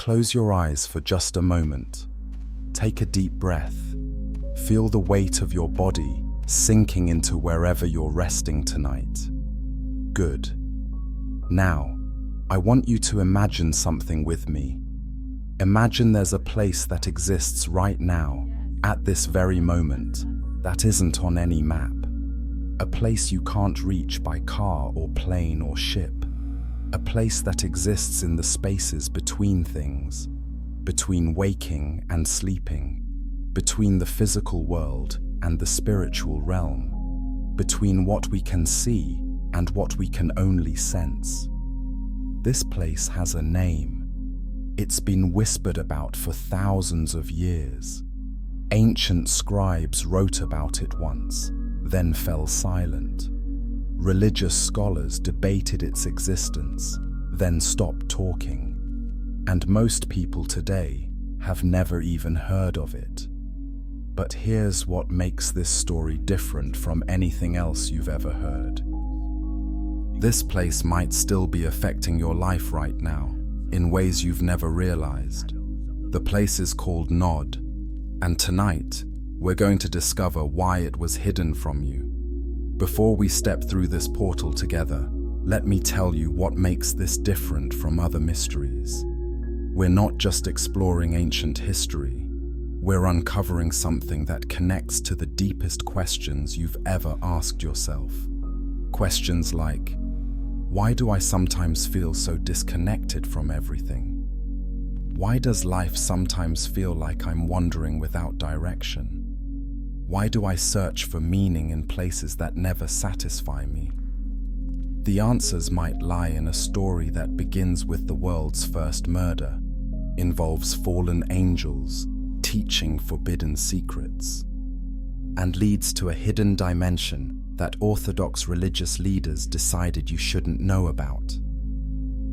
Close your eyes for just a moment. Take a deep breath. Feel the weight of your body sinking into wherever you're resting tonight. Good. Now, I want you to imagine something with me. Imagine there's a place that exists right now, at this very moment, that isn't on any map. A place you can't reach by car or plane or ship. A place that exists in the spaces between things, between waking and sleeping, between the physical world and the spiritual realm, between what we can see and what we can only sense. This place has a name. It's been whispered about for thousands of years. Ancient scribes wrote about it once, then fell silent. Religious scholars debated its existence, then stopped talking. And most people today have never even heard of it. But here's what makes this story different from anything else you've ever heard. This place might still be affecting your life right now, in ways you've never realized. The place is called Nod, and tonight, we're going to discover why it was hidden from you. Before we step through this portal together, let me tell you what makes this different from other mysteries. We're not just exploring ancient history, we're uncovering something that connects to the deepest questions you've ever asked yourself. Questions like, why do I sometimes feel so disconnected from everything? Why does life sometimes feel like I'm wandering without direction? Why do I search for meaning in places that never satisfy me? The answers might lie in a story that begins with the world's first murder, involves fallen angels teaching forbidden secrets, and leads to a hidden dimension that Orthodox religious leaders decided you shouldn't know about.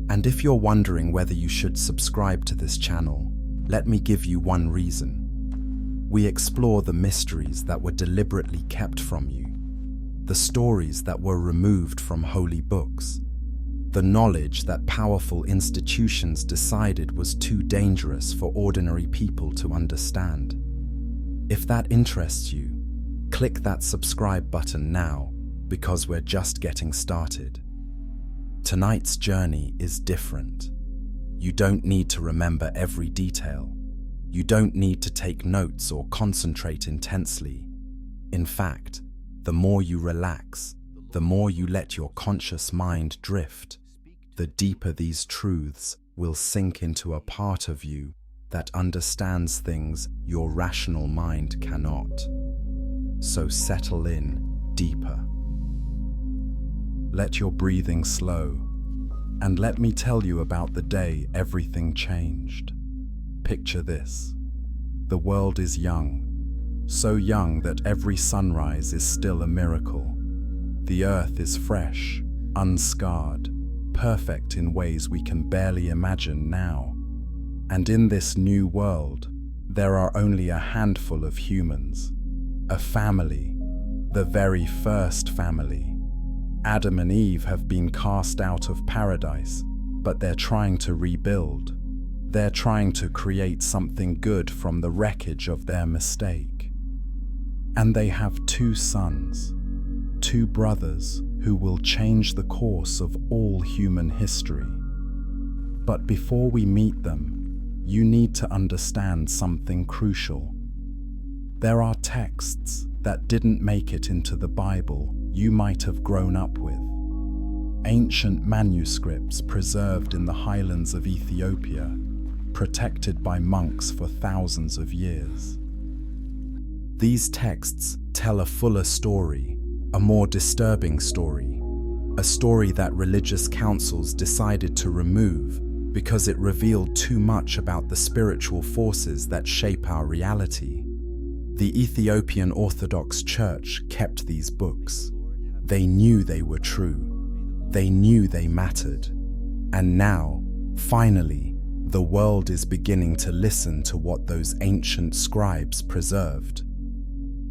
And if you're wondering whether you should subscribe to this channel, let me give you one reason. We explore the mysteries that were deliberately kept from you, the stories that were removed from holy books, the knowledge that powerful institutions decided was too dangerous for ordinary people to understand. If that interests you, click that subscribe button now, because we're just getting started. Tonight's journey is different. You don't need to remember every detail. You don't need to take notes or concentrate intensely. In fact, the more you relax, the more you let your conscious mind drift, the deeper these truths will sink into a part of you that understands things your rational mind cannot. So settle in deeper. Let your breathing slow, and let me tell you about the day everything changed. Picture this. The world is young, so young that every sunrise is still a miracle. The earth is fresh, unscarred, perfect in ways we can barely imagine now. And in this new world, there are only a handful of humans. A family, the very first family. Adam and Eve have been cast out of paradise, but they're trying to rebuild. They're trying to create something good from the wreckage of their mistake. And they have 2 sons, 2 brothers who will change the course of all human history. But before we meet them, you need to understand something crucial. There are texts that didn't make it into the Bible you might have grown up with. Ancient manuscripts preserved in the highlands of Ethiopia, protected by monks for thousands of years. These texts tell a fuller story, a more disturbing story, a story that religious councils decided to remove because it revealed too much about the spiritual forces that shape our reality. The Ethiopian Orthodox Church kept these books. They knew they were true. They knew they mattered. And now, finally, the world is beginning to listen to what those ancient scribes preserved.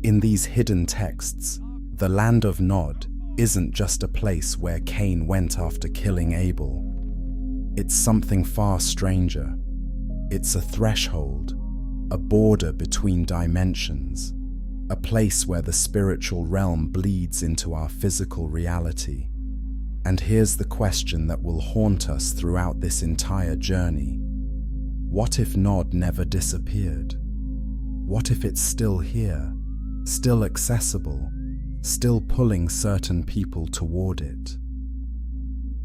In these hidden texts, the land of Nod isn't just a place where Cain went after killing Abel. It's something far stranger. It's a threshold, a border between dimensions, a place where the spiritual realm bleeds into our physical reality. And here's the question that will haunt us throughout this entire journey. What if Nod never disappeared? What if it's still here, still accessible, still pulling certain people toward it?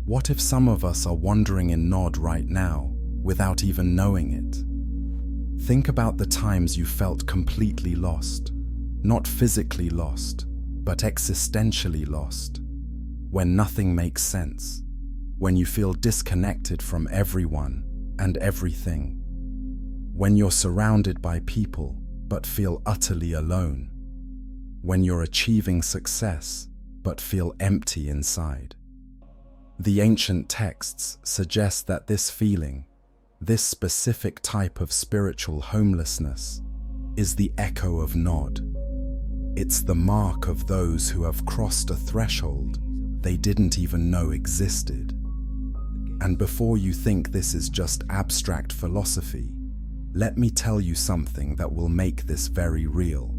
What if some of us are wandering in Nod right now without even knowing it? Think about the times you felt completely lost, not physically lost, but existentially lost. When nothing makes sense, when you feel disconnected from everyone and everything, when you're surrounded by people but feel utterly alone, when you're achieving success but feel empty inside. The ancient texts suggest that this feeling, this specific type of spiritual homelessness, is the echo of Nod. It's the mark of those who have crossed a threshold they didn't even know existed. And before you think this is just abstract philosophy, let me tell you something that will make this very real.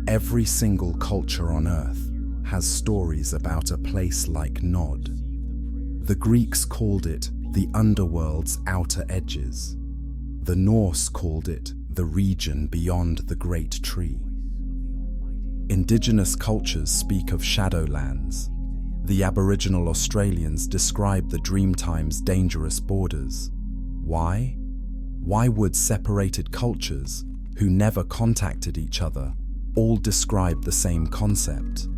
Every single culture on Earth has stories about a place like Nod. The Greeks called it the underworld's outer edges. The Norse called it the region beyond the great tree. Indigenous cultures speak of shadowlands. The Aboriginal Australians describe the Dreamtime's dangerous borders. Why? Why would separated cultures, who never contacted each other, all describe the same concept?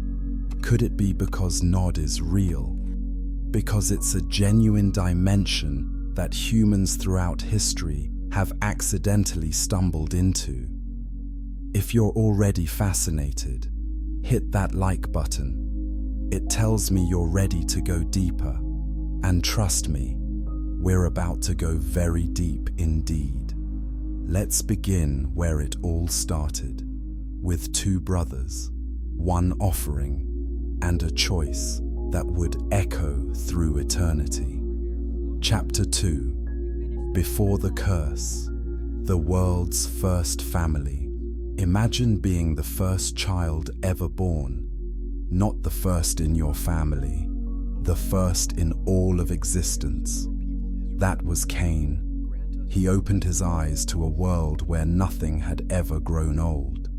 Could it be because Nod is real? Because it's a genuine dimension that humans throughout history have accidentally stumbled into? If you're already fascinated, hit that like button. It tells me you're ready to go deeper. And trust me, we're about to go very deep indeed. Let's begin where it all started, with two brothers, one offering, and a choice that would echo through eternity. Chapter 2. Before the Curse, the world's first family. Imagine being the first child ever born. Not the first in your family, the first in all of existence. That was Cain. He opened his eyes to a world where nothing had ever grown old,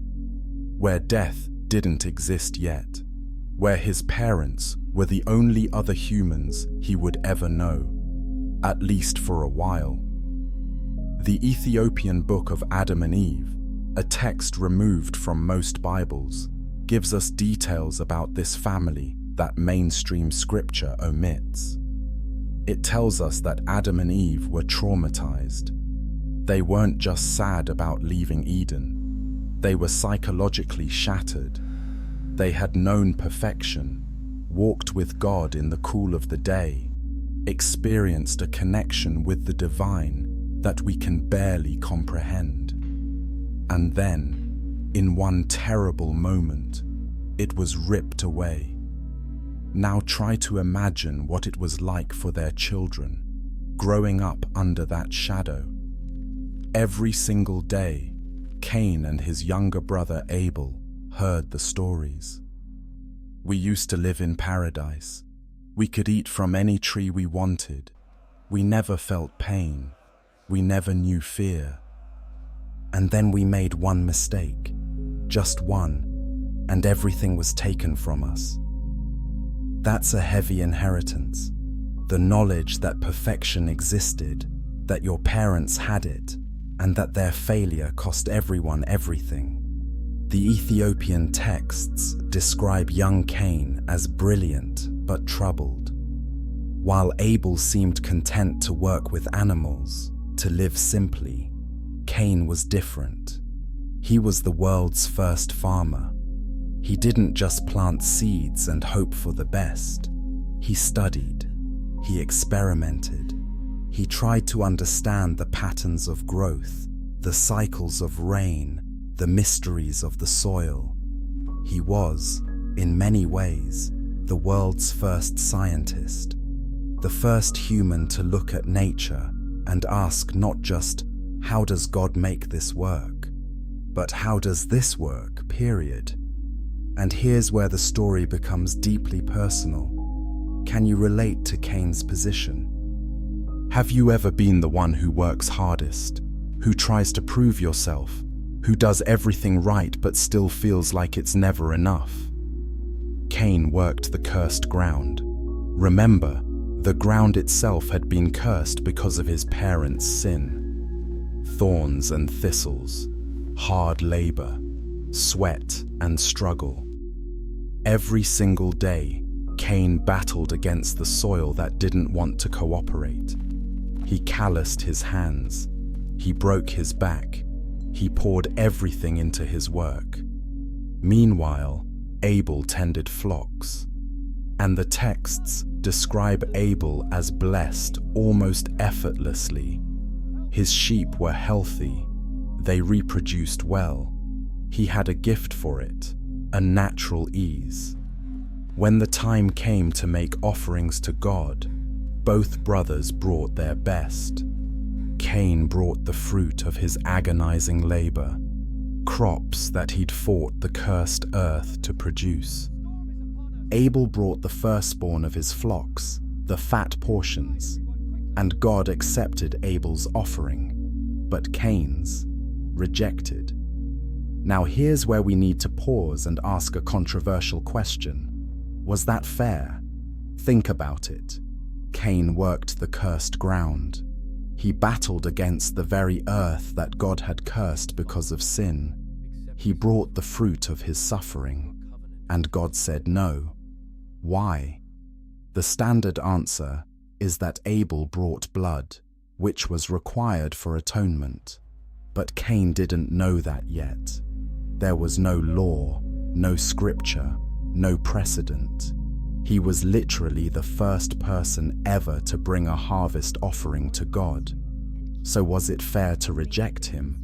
where death didn't exist yet, where his parents were the only other humans he would ever know, at least for a while. The Ethiopian Book of Adam and Eve, a text removed from most Bibles, gives us details about this family that mainstream scripture omits. It tells us that Adam and Eve were traumatized. They weren't just sad about leaving Eden. They were psychologically shattered. They had known perfection, walked with God in the cool of the day, experienced a connection with the divine that we can barely comprehend. And then, in one terrible moment, it was ripped away. Now try to imagine what it was like for their children, growing up under that shadow. Every single day, Cain and his younger brother Abel heard the stories. We used to live in paradise. We could eat from any tree we wanted. We never felt pain. We never knew fear. And then we made one mistake. Just one, and everything was taken from us. That's a heavy inheritance. The knowledge that perfection existed, that your parents had it, and that their failure cost everyone everything. The Ethiopian texts describe young Cain as brilliant but troubled. While Abel seemed content to work with animals, to live simply, Cain was different. He was the world's first farmer. He didn't just plant seeds and hope for the best. He studied. He experimented. He tried to understand the patterns of growth, the cycles of rain, the mysteries of the soil. He was, in many ways, the world's first scientist, the first human to look at nature and ask not just, how does God make this work? But how does this work, period? And here's where the story becomes deeply personal. Can you relate to Cain's position? Have you ever been the one who works hardest, who tries to prove yourself, who does everything right but still feels like it's never enough? Cain worked the cursed ground. Remember, the ground itself had been cursed because of his parents' sin. Thorns and thistles, hard labor, sweat and struggle. Every single day, Cain battled against the soil that didn't want to cooperate. He calloused his hands. He broke his back. He poured everything into his work. Meanwhile, Abel tended flocks. And the texts describe Abel as blessed almost effortlessly. His sheep were healthy. They reproduced well. He had a gift for it, a natural ease. When the time came to make offerings to God, both brothers brought their best. Cain brought the fruit of his agonizing labor, crops that he'd fought the cursed earth to produce. Abel brought the firstborn of his flocks, the fat portions, and God accepted Abel's offering, but Cain's rejected. Now here's where we need to pause and ask a controversial question. Was that fair? Think about it. Cain worked the cursed ground. He battled against the very earth that God had cursed because of sin. He brought the fruit of his suffering, and God said no. Why? The standard answer is that Abel brought blood, which was required for atonement. But Cain didn't know that yet. There was no law, no scripture, no precedent. He was literally the first person ever to bring a harvest offering to God. So was it fair to reject him?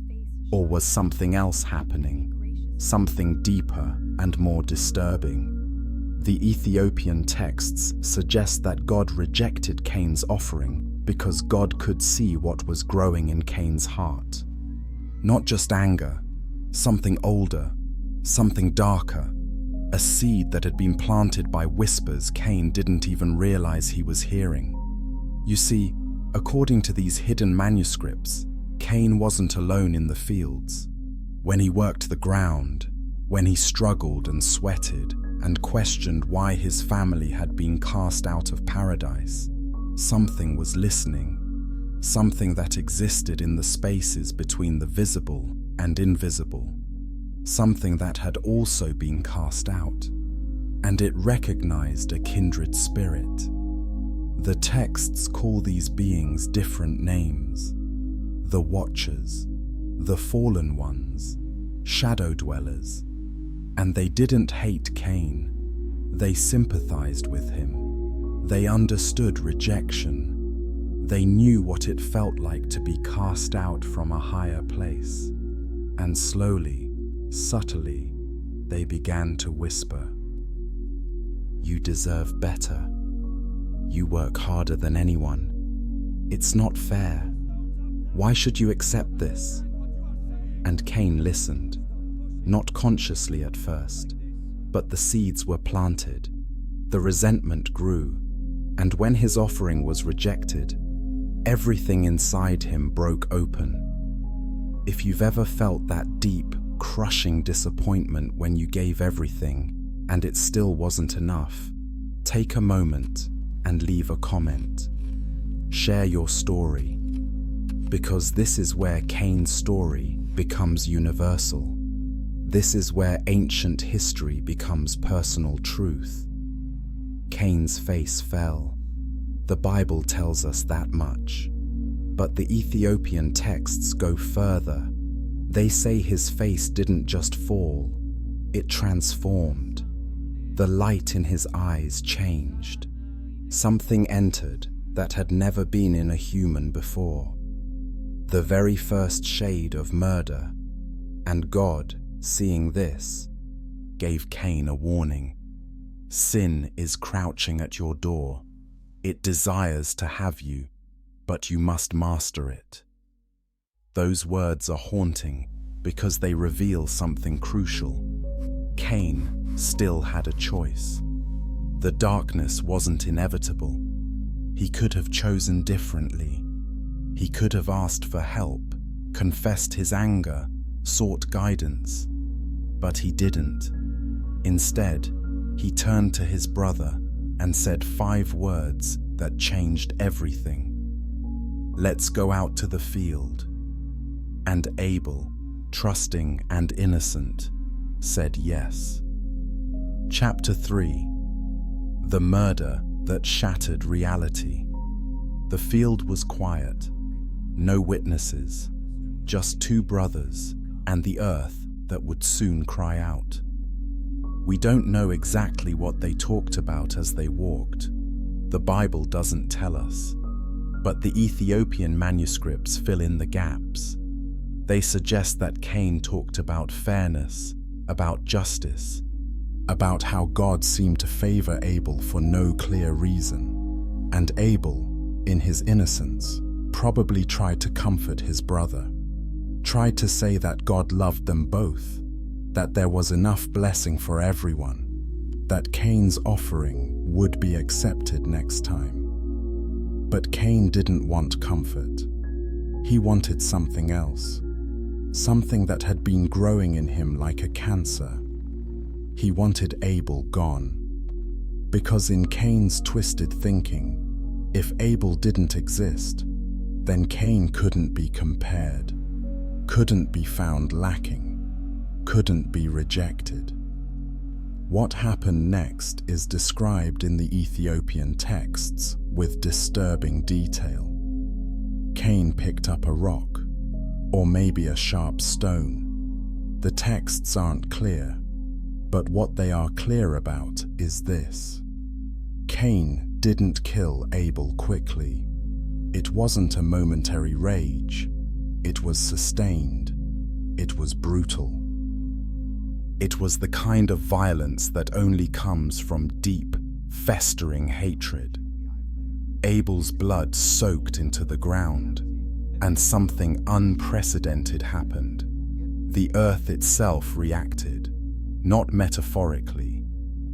Or was something else happening? Something deeper and more disturbing? The Ethiopian texts suggest that God rejected Cain's offering because God could see what was growing in Cain's heart. Not just anger, something older, something darker, a seed that had been planted by whispers Cain didn't even realize he was hearing. You see, according to these hidden manuscripts, Cain wasn't alone in the fields. When he worked the ground, when he struggled and sweated and questioned why his family had been cast out of paradise, something was listening, something that existed in the spaces between the visible and invisible, something that had also been cast out, and it recognized a kindred spirit. The texts call these beings different names: the Watchers, the Fallen Ones, Shadow Dwellers. And they didn't hate Cain. They sympathized with him. They understood rejection. They knew what it felt like to be cast out from a higher place. And slowly, subtly, they began to whisper, "You deserve better. You work harder than anyone. It's not fair. Why should you accept this?" And Cain listened, not consciously at first, but the seeds were planted. The resentment grew, and when his offering was rejected, everything inside him broke open. If you've ever felt that deep, crushing disappointment when you gave everything and it still wasn't enough, take a moment and leave a comment. Share your story, because this is where Cain's story becomes universal. This is where ancient history becomes personal truth. Cain's face fell. The Bible tells us that much. But the Ethiopian texts go further. They say his face didn't just fall, it transformed. The light in his eyes changed. Something entered that had never been in a human before. The very first shade of murder. And God, seeing this, gave Cain a warning. Sin is crouching at your door. It desires to have you. but you must master it. Those words are haunting because they reveal something crucial. Cain still had a choice. The darkness wasn't inevitable. He could have chosen differently. He could have asked for help, confessed his anger, sought guidance. But he didn't. Instead, he turned to his brother and said 5 words that changed everything. "Let's go out to the field." And Abel, trusting and innocent, said yes. Chapter 3. The murder that shattered reality. The field was quiet. No witnesses, just 2 brothers and the earth that would soon cry out. We don't know exactly what they talked about as they walked. The Bible doesn't tell us, but the Ethiopian manuscripts fill in the gaps. They suggest that Cain talked about fairness, about justice, about how God seemed to favor Abel for no clear reason. And Abel, in his innocence, probably tried to comfort his brother, tried to say that God loved them both, that there was enough blessing for everyone, that Cain's offering would be accepted next time. But Cain didn't want comfort. He wanted something else, something that had been growing in him like a cancer. He wanted Abel gone. Because in Cain's twisted thinking, if Abel didn't exist, then Cain couldn't be compared, couldn't be found lacking, couldn't be rejected. What happened next is described in the Ethiopian texts with disturbing detail. Cain picked up a rock, or maybe a sharp stone. The texts aren't clear, but what they are clear about is this. Cain didn't kill Abel quickly. It wasn't a momentary rage. It was sustained. It was brutal. It was the kind of violence that only comes from deep, festering hatred. Abel's blood soaked into the ground, and something unprecedented happened. The earth itself reacted, not metaphorically,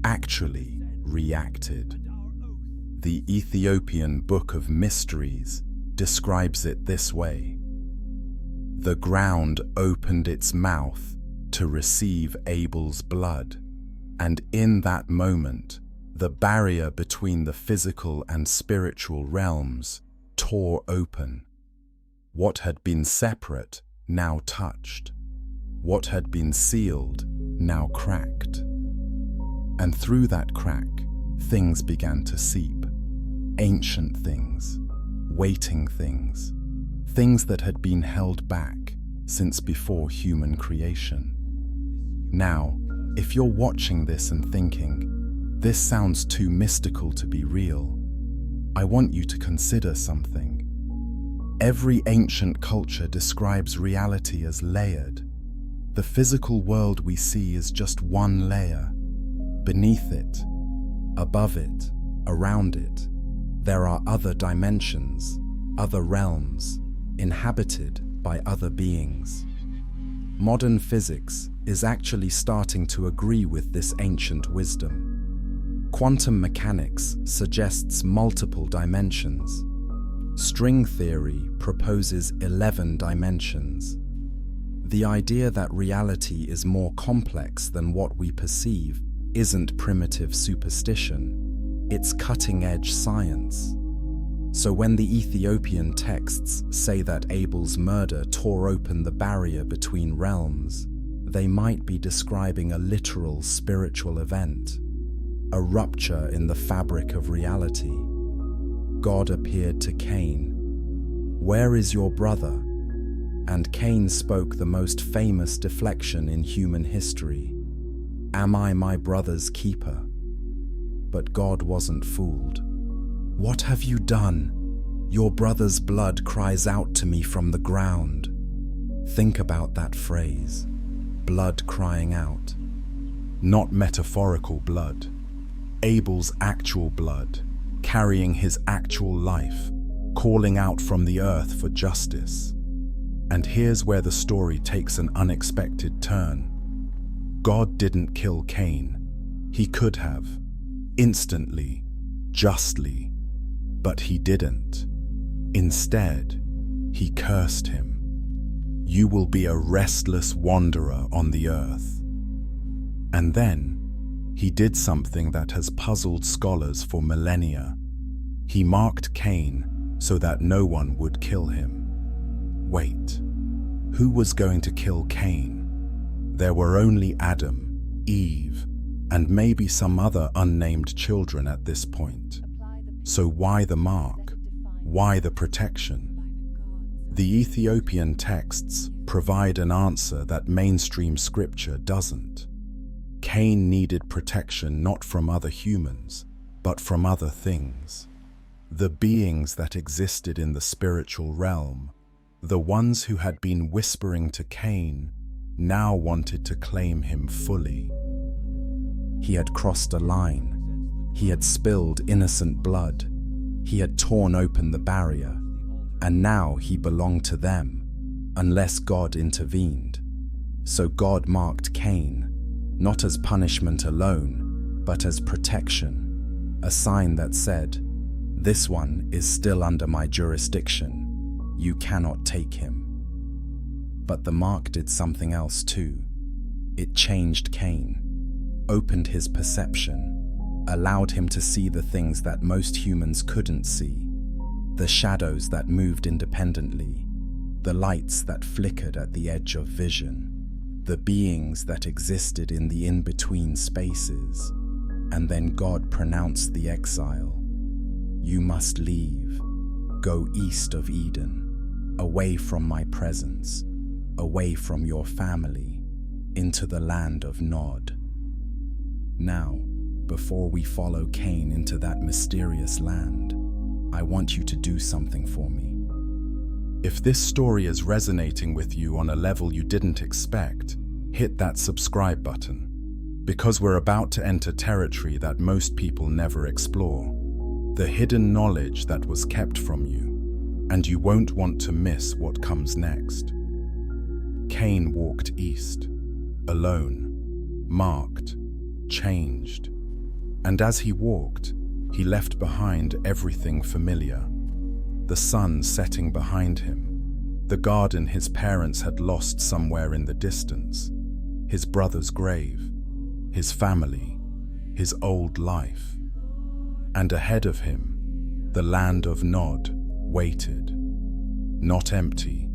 actually reacted. The Ethiopian Book of Mysteries describes it this way. The ground opened its mouth to receive Abel's blood, and in that moment, the barrier between the physical and spiritual realms tore open. What had been separate now touched. What had been sealed now cracked. And through that crack, things began to seep. Ancient things, waiting things, things that had been held back since before human creation. Now, if you're watching this and thinking, this sounds too mystical to be real, I want you to consider something. Every ancient culture describes reality as layered. The physical world we see is just one layer. Beneath it, above it, around it, there are other dimensions, other realms, inhabited by other beings. Modern physics is actually starting to agree with this ancient wisdom. Quantum mechanics suggests multiple dimensions. String theory proposes 11 dimensions. The idea that reality is more complex than what we perceive isn't primitive superstition, it's cutting-edge science. So when the Ethiopian texts say that Abel's murder tore open the barrier between realms, they might be describing a literal spiritual event, a rupture in the fabric of reality. God appeared to Cain. "Where is your brother?" And Cain spoke the most famous deflection in human history. "Am I my brother's keeper?" But God wasn't fooled. "What have you done? Your brother's blood cries out to me from the ground." Think about that phrase, blood crying out. Not metaphorical blood, Abel's actual blood, carrying his actual life, calling out from the earth for justice. And here's where the story takes an unexpected turn. God didn't kill Cain. He could have, instantly, justly, but he didn't. Instead, he cursed him. You will be a restless wanderer on the earth. And then, he did something that has puzzled scholars for millennia. He marked Cain so that no one would kill him. Wait, who was going to kill Cain? There were only Adam, Eve, and maybe some other unnamed children at this point. So why the mark? Why the protection? The Ethiopian texts provide an answer that mainstream scripture doesn't. Cain needed protection not from other humans, but from other things. The beings that existed in the spiritual realm, the ones who had been whispering to Cain, now wanted to claim him fully. He had crossed a line. He had spilled innocent blood. He had torn open the barrier. And now he belonged to them, unless God intervened. So God marked Cain, not as punishment alone, but as protection, a sign that said, "This one is still under my jurisdiction. You cannot take him." But the mark did something else too. It changed Cain, opened his perception, allowed him to see the things that most humans couldn't see, the shadows that moved independently, the lights that flickered at the edge of vision, the beings that existed in the in-between spaces. And then God pronounced the exile. You must leave, go east of Eden, away from my presence, away from your family, into the land of Nod. Now, before we follow Cain into that mysterious land, I want you to do something for me. If this story is resonating with you on a level you didn't expect, hit that subscribe button, because we're about to enter territory that most people never explore, the hidden knowledge that was kept from you, and you won't want to miss what comes next. Cain walked east, alone, marked, changed, and as he walked, he left behind everything familiar. The sun setting behind him, the garden his parents had lost somewhere in the distance, his brother's grave, his family, his old life. And ahead of him, the land of Nod waited. Not empty,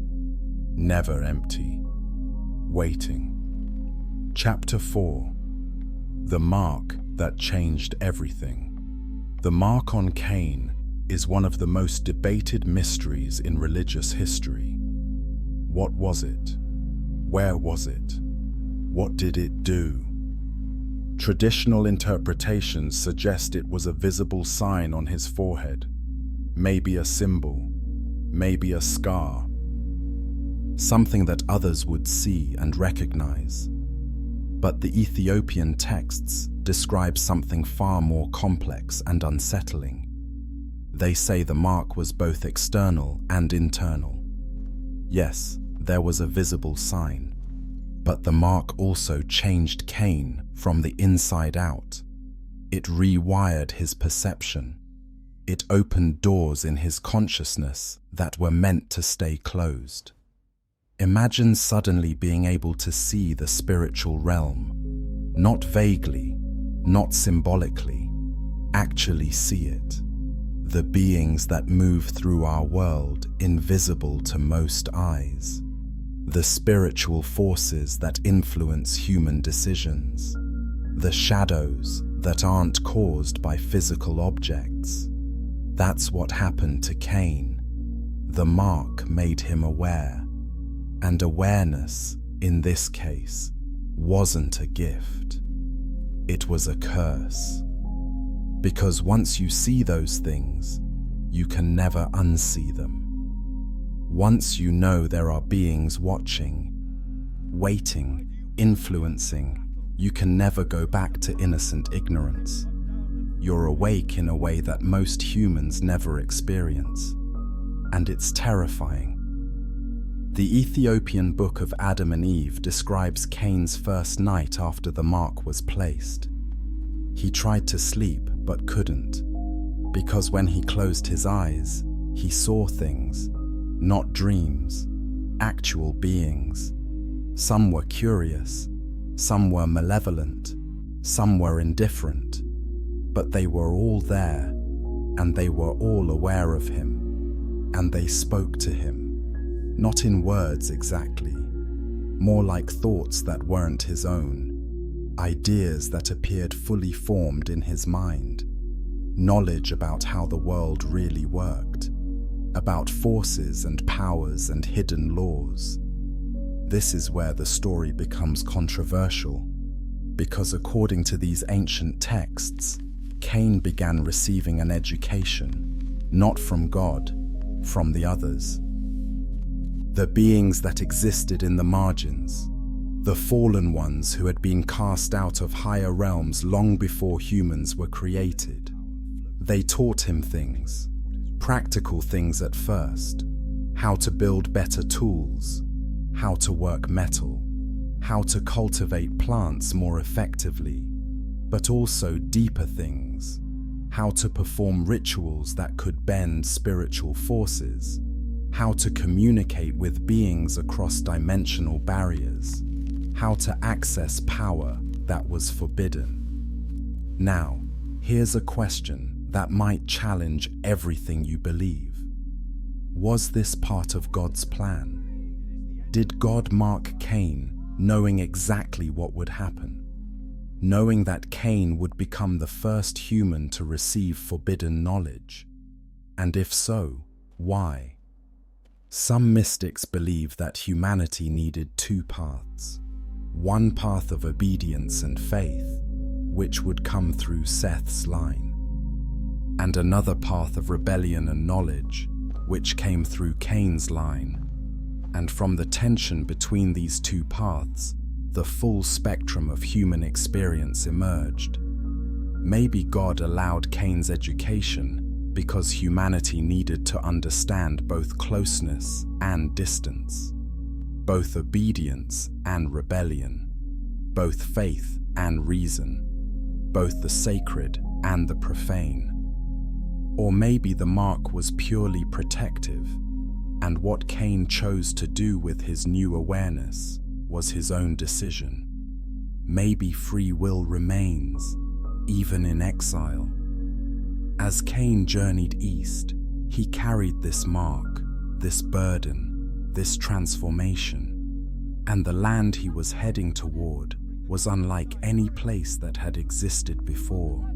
never empty, waiting. Chapter 4. The mark that changed everything. The mark on Cain is one of the most debated mysteries in religious history. What was it? Where was it? What did it do? Traditional interpretations suggest it was a visible sign on his forehead, maybe a symbol, maybe a scar, something that others would see and recognize. But the Ethiopian texts describe something far more complex and unsettling. They say the mark was both external and internal. Yes, there was a visible sign, but the mark also changed Cain from the inside out. It rewired his perception. It opened doors in his consciousness that were meant to stay closed. Imagine suddenly being able to see the spiritual realm, not vaguely, not symbolically, actually see it. The beings that move through our world invisible to most eyes. The spiritual forces that influence human decisions. The shadows that aren't caused by physical objects. That's what happened to Cain. The mark made him aware. And awareness, in this case, wasn't a gift. It was a curse. Because once you see those things, you can never unsee them. Once you know there are beings watching, waiting, influencing, you can never go back to innocent ignorance. You're awake in a way that most humans never experience. and it's terrifying. The Ethiopian Book of Adam and Eve describes Cain's first night after the mark was placed. He tried to sleep but couldn't, because when he closed his eyes, he saw things, not dreams, actual beings. Some were curious, some were malevolent, some were indifferent, but they were all there, and they were all aware of him, and they spoke to him. Not in words exactly, more like thoughts that weren't his own, ideas that appeared fully formed in his mind, knowledge about how the world really worked, about forces and powers and hidden laws. This is where the story becomes controversial, because according to these ancient texts, Cain began receiving an education, not from God, from the others. The beings that existed in the margins, the fallen ones who had been cast out of higher realms long before humans were created. They taught him things, practical things at first, how to build better tools, how to work metal, how to cultivate plants more effectively, but also deeper things, how to perform rituals that could bend spiritual forces, how to communicate with beings across dimensional barriers, how to access power that was forbidden. Now, here's a question that might challenge everything you believe. Was this part of God's plan? Did God mark Cain knowing exactly what would happen? Knowing that Cain would become the first human to receive forbidden knowledge? And if so, why? Some mystics believe that humanity needed two paths. One path of obedience and faith, which would come through Seth's line, and another path of rebellion and knowledge, which came through Cain's line. And from the tension between these two paths, the full spectrum of human experience emerged. Maybe God allowed Cain's education because humanity needed to understand both closeness and distance, both obedience and rebellion, both faith and reason, both the sacred and the profane. Or maybe the mark was purely protective, and what Cain chose to do with his new awareness was his own decision. Maybe free will remains, even in exile. As Cain journeyed east, he carried this mark, this burden, this transformation, and the land he was heading toward was unlike any place that had existed before.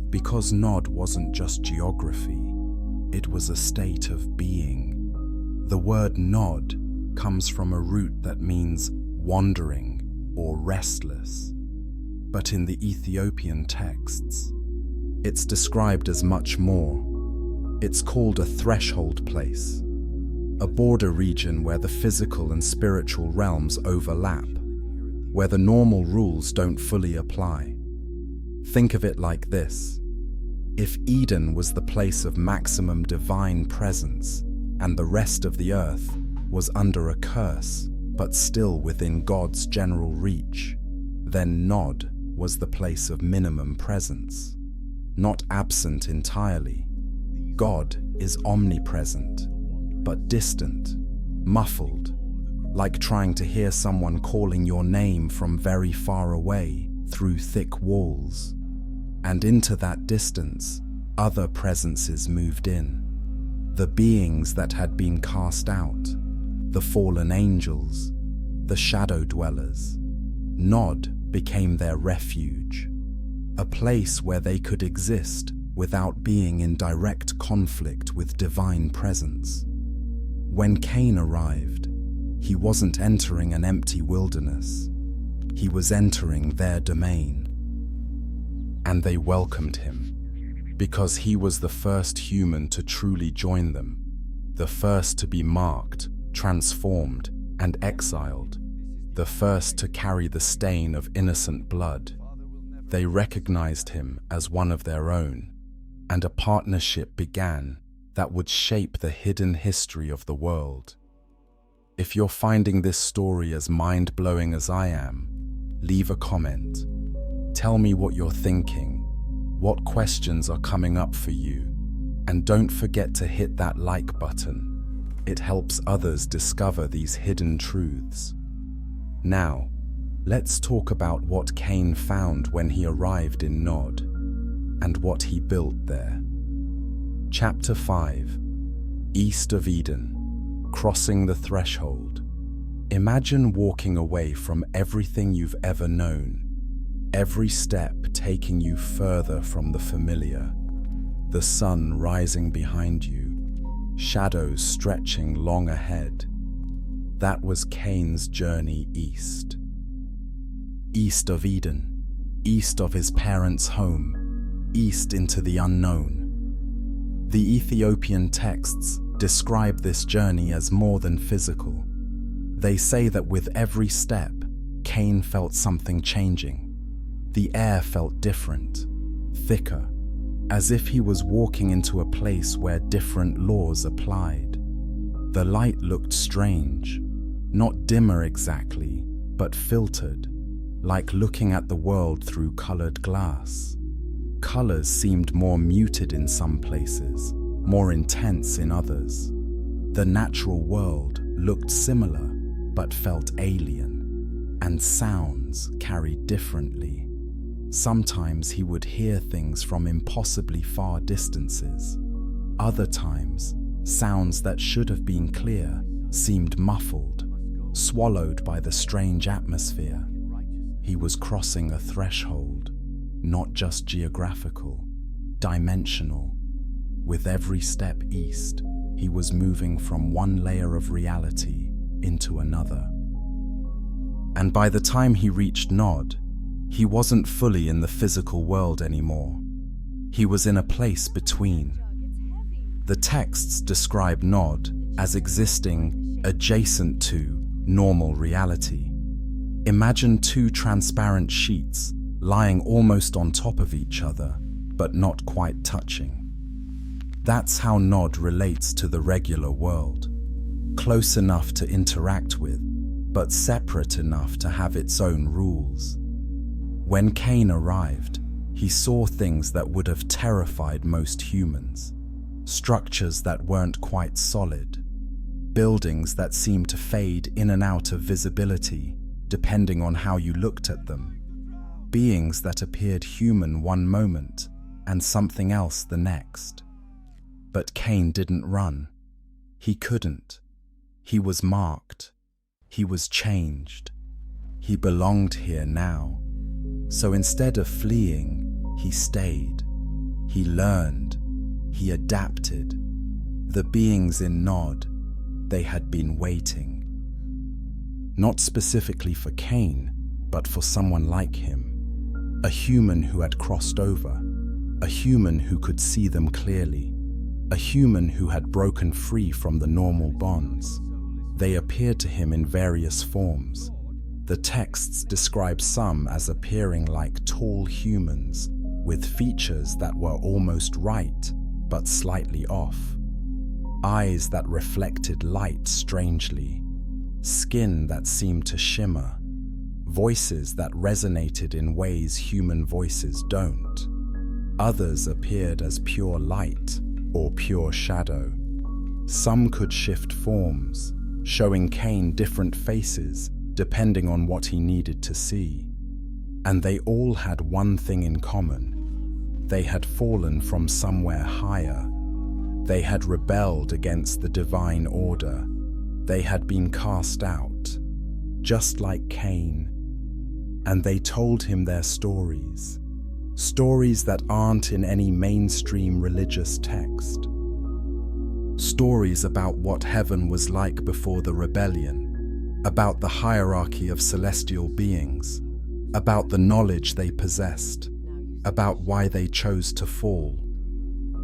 Because Nod wasn't just geography, it was a state of being. The word Nod comes from a root that means wandering or restless, but in the Ethiopian texts, it's described as much more. It's called a threshold place, a border region where the physical and spiritual realms overlap, where the normal rules don't fully apply. Think of it like this. If Eden was the place of maximum divine presence, and the rest of the earth was under a curse, but still within God's general reach, then Nod was the place of minimum presence. Not absent entirely. God is omnipresent, but distant, muffled, like trying to hear someone calling your name from very far away through thick walls. And into that distance, other presences moved in. The beings that had been cast out, the fallen angels, the shadow dwellers. Nod became their refuge, a place where they could exist without being in direct conflict with divine presence. When Cain arrived, he wasn't entering an empty wilderness. He was entering their domain. And they welcomed him, because he was the first human to truly join them, the first to be marked, transformed, and exiled, the first to carry the stain of innocent blood. They recognized him as one of their own, and a partnership began, that would shape the hidden history of the world. If you're finding this story as mind-blowing as I am, leave a comment. Tell me what you're thinking, what questions are coming up for you, and don't forget to hit that like button. It helps others discover these hidden truths. Now, let's talk about what Cain found when he arrived in Nod, and what he built there. Chapter 5. East of Eden. Crossing the threshold. Imagine walking away from everything you've ever known, every step taking you further from the familiar. The sun rising behind you, shadows stretching long ahead. That was Cain's journey east. East of Eden, east of his parents' home, east into the unknown. The Ethiopian texts describe this journey as more than physical. They say that with every step, Cain felt something changing. The air felt different, thicker, as if he was walking into a place where different laws applied. The light looked strange, not dimmer exactly, but filtered, like looking at the world through colored glass. Colors seemed more muted in some places, more intense in others. The natural world looked similar, but felt alien, and sounds carried differently. Sometimes he would hear things from impossibly far distances. Other times, sounds that should have been clear seemed muffled, swallowed by the strange atmosphere. He was crossing a threshold, not just geographical, dimensional. With every step east, he was moving from one layer of reality into another. And by the time he reached Nod, he wasn't fully in the physical world anymore. He was in a place between. The texts describe Nod as existing adjacent to normal reality. Imagine two transparent sheets lying almost on top of each other, but not quite touching. That's how Nod relates to the regular world. Close enough to interact with, but separate enough to have its own rules. When Cain arrived, he saw things that would have terrified most humans. Structures that weren't quite solid. Buildings that seemed to fade in and out of visibility, depending on how you looked at them. Beings that appeared human one moment and something else the next. But Cain didn't run. He couldn't. He was marked. He was changed. He belonged here now. So instead of fleeing, he stayed. He learned. He adapted. The beings in Nod, they had been waiting. Not specifically for Cain, but for someone like him. A human who had crossed over. A human who could see them clearly. A human who had broken free from the normal bonds. They appeared to him in various forms. The texts describe some as appearing like tall humans, with features that were almost right, but slightly off. Eyes that reflected light strangely. Skin that seemed to shimmer. Voices that resonated in ways human voices don't. Others appeared as pure light or pure shadow. Some could shift forms, showing Cain different faces depending on what he needed to see. And they all had one thing in common. They had fallen from somewhere higher. They had rebelled against the divine order. They had been cast out, just like Cain. And they told him their stories. Stories that aren't in any mainstream religious text. Stories about what heaven was like before the rebellion, about the hierarchy of celestial beings, about the knowledge they possessed, about why they chose to fall.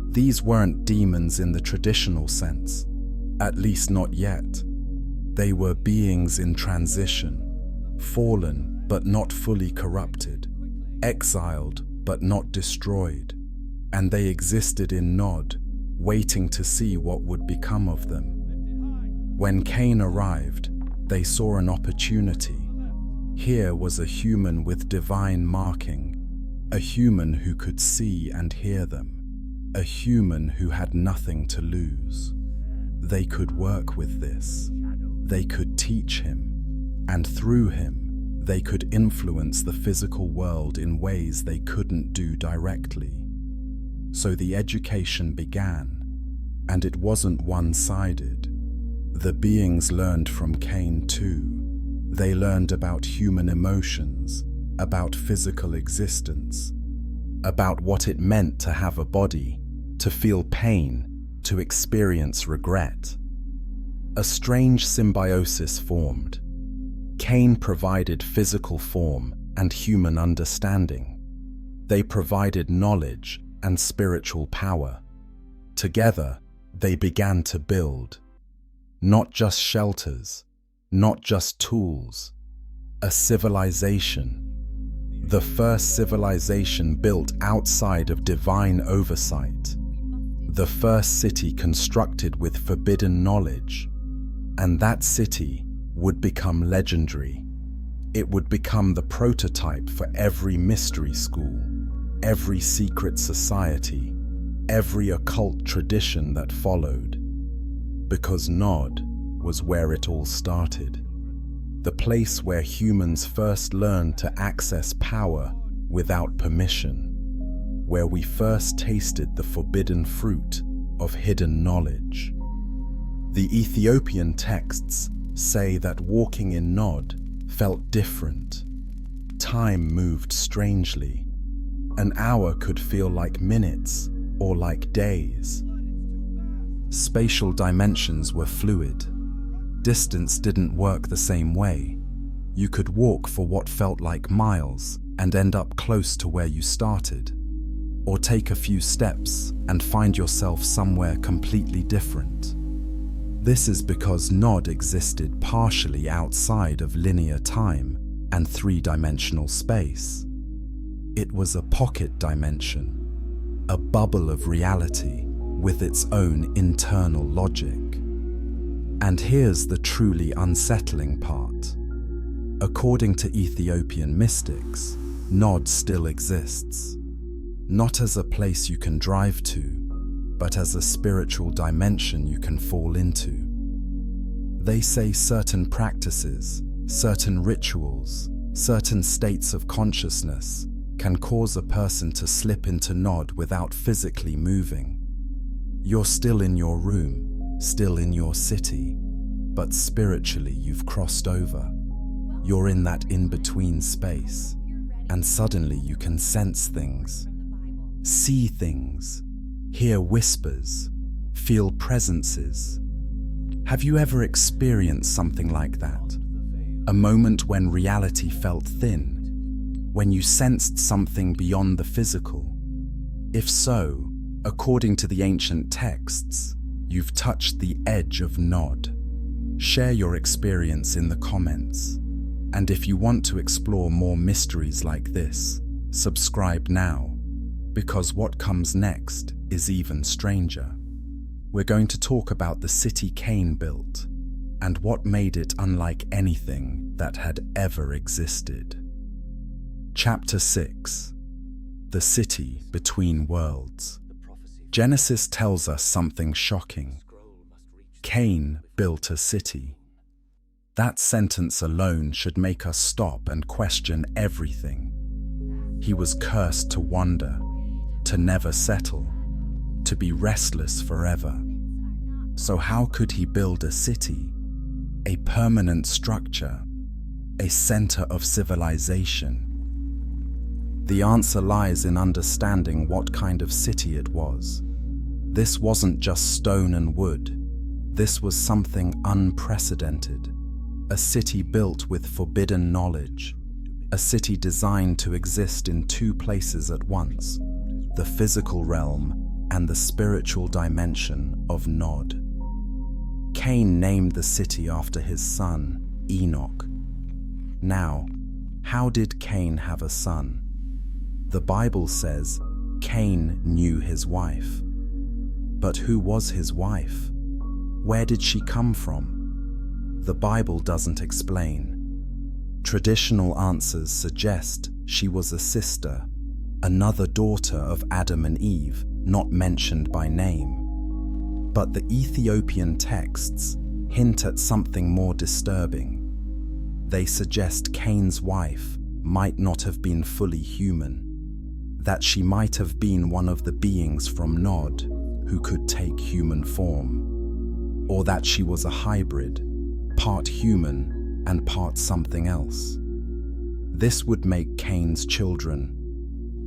These weren't demons in the traditional sense, at least not yet. They were beings in transition, fallen but not fully corrupted, exiled but not destroyed, and they existed in Nod, waiting to see what would become of them. When Cain arrived, they saw an opportunity. Here was a human with divine marking, a human who could see and hear them, a human who had nothing to lose. They could work with this. They could teach him, and through him, they could influence the physical world in ways they couldn't do directly. So the education began, and it wasn't one-sided. The beings learned from Cain too. They learned about human emotions, about physical existence, about what it meant to have a body, to feel pain, to experience regret. A strange symbiosis formed. Cain provided physical form and human understanding. They provided knowledge and spiritual power. Together, they began to build. Not just shelters, not just tools, a civilization. The first civilization built outside of divine oversight. The first city constructed with forbidden knowledge. And that city would become legendary. It would become the prototype for every mystery school, every secret society, every occult tradition that followed. Because Nod was where it all started. The place where humans first learned to access power without permission, where we first tasted the forbidden fruit of hidden knowledge. The Ethiopian texts say that walking in Nod felt different. Time moved strangely. An hour could feel like minutes or like days. Spatial dimensions were fluid. Distance didn't work the same way. You could walk for what felt like miles and end up close to where you started, or take a few steps and find yourself somewhere completely different. This is because Nod existed partially outside of linear time and three-dimensional space. It was a pocket dimension, a bubble of reality with its own internal logic. And here's the truly unsettling part. According to Ethiopian mystics, Nod still exists. Not as a place you can drive to, but as a spiritual dimension you can fall into. They say certain practices, certain rituals, certain states of consciousness can cause a person to slip into Nod without physically moving. You're still in your room, still in your city, but spiritually you've crossed over. You're in that in-between space, and suddenly you can sense things, see things, hear whispers, feel presences. Have you ever experienced something like that? A moment when reality felt thin, when you sensed something beyond the physical? If so, according to the ancient texts, you've touched the edge of Nod. Share your experience in the comments. And if you want to explore more mysteries like this, subscribe now, because what comes next is even stranger. We're going to talk about the city Cain built and what made it unlike anything that had ever existed. Chapter 6. The City Between Worlds. Genesis tells us something shocking. Cain built a city. That sentence alone should make us stop and question everything. He was cursed to wander, to never settle, to be restless forever. So how could he build a city, a permanent structure, a center of civilization? The answer lies in understanding what kind of city it was. This wasn't just stone and wood. This was something unprecedented. A city built with forbidden knowledge. A city designed to exist in two places at once, the physical realm and the spiritual dimension of Nod. Cain named the city after his son, Enoch. Now, how did Cain have a son? The Bible says Cain knew his wife. But who was his wife? Where did she come from? The Bible doesn't explain. Traditional answers suggest she was a sister, another daughter of Adam and Eve, not mentioned by name. But the Ethiopian texts hint at something more disturbing. They suggest Cain's wife might not have been fully human, that she might have been one of the beings from Nod who could take human form, or that she was a hybrid, part human and part something else. This would make Cain's children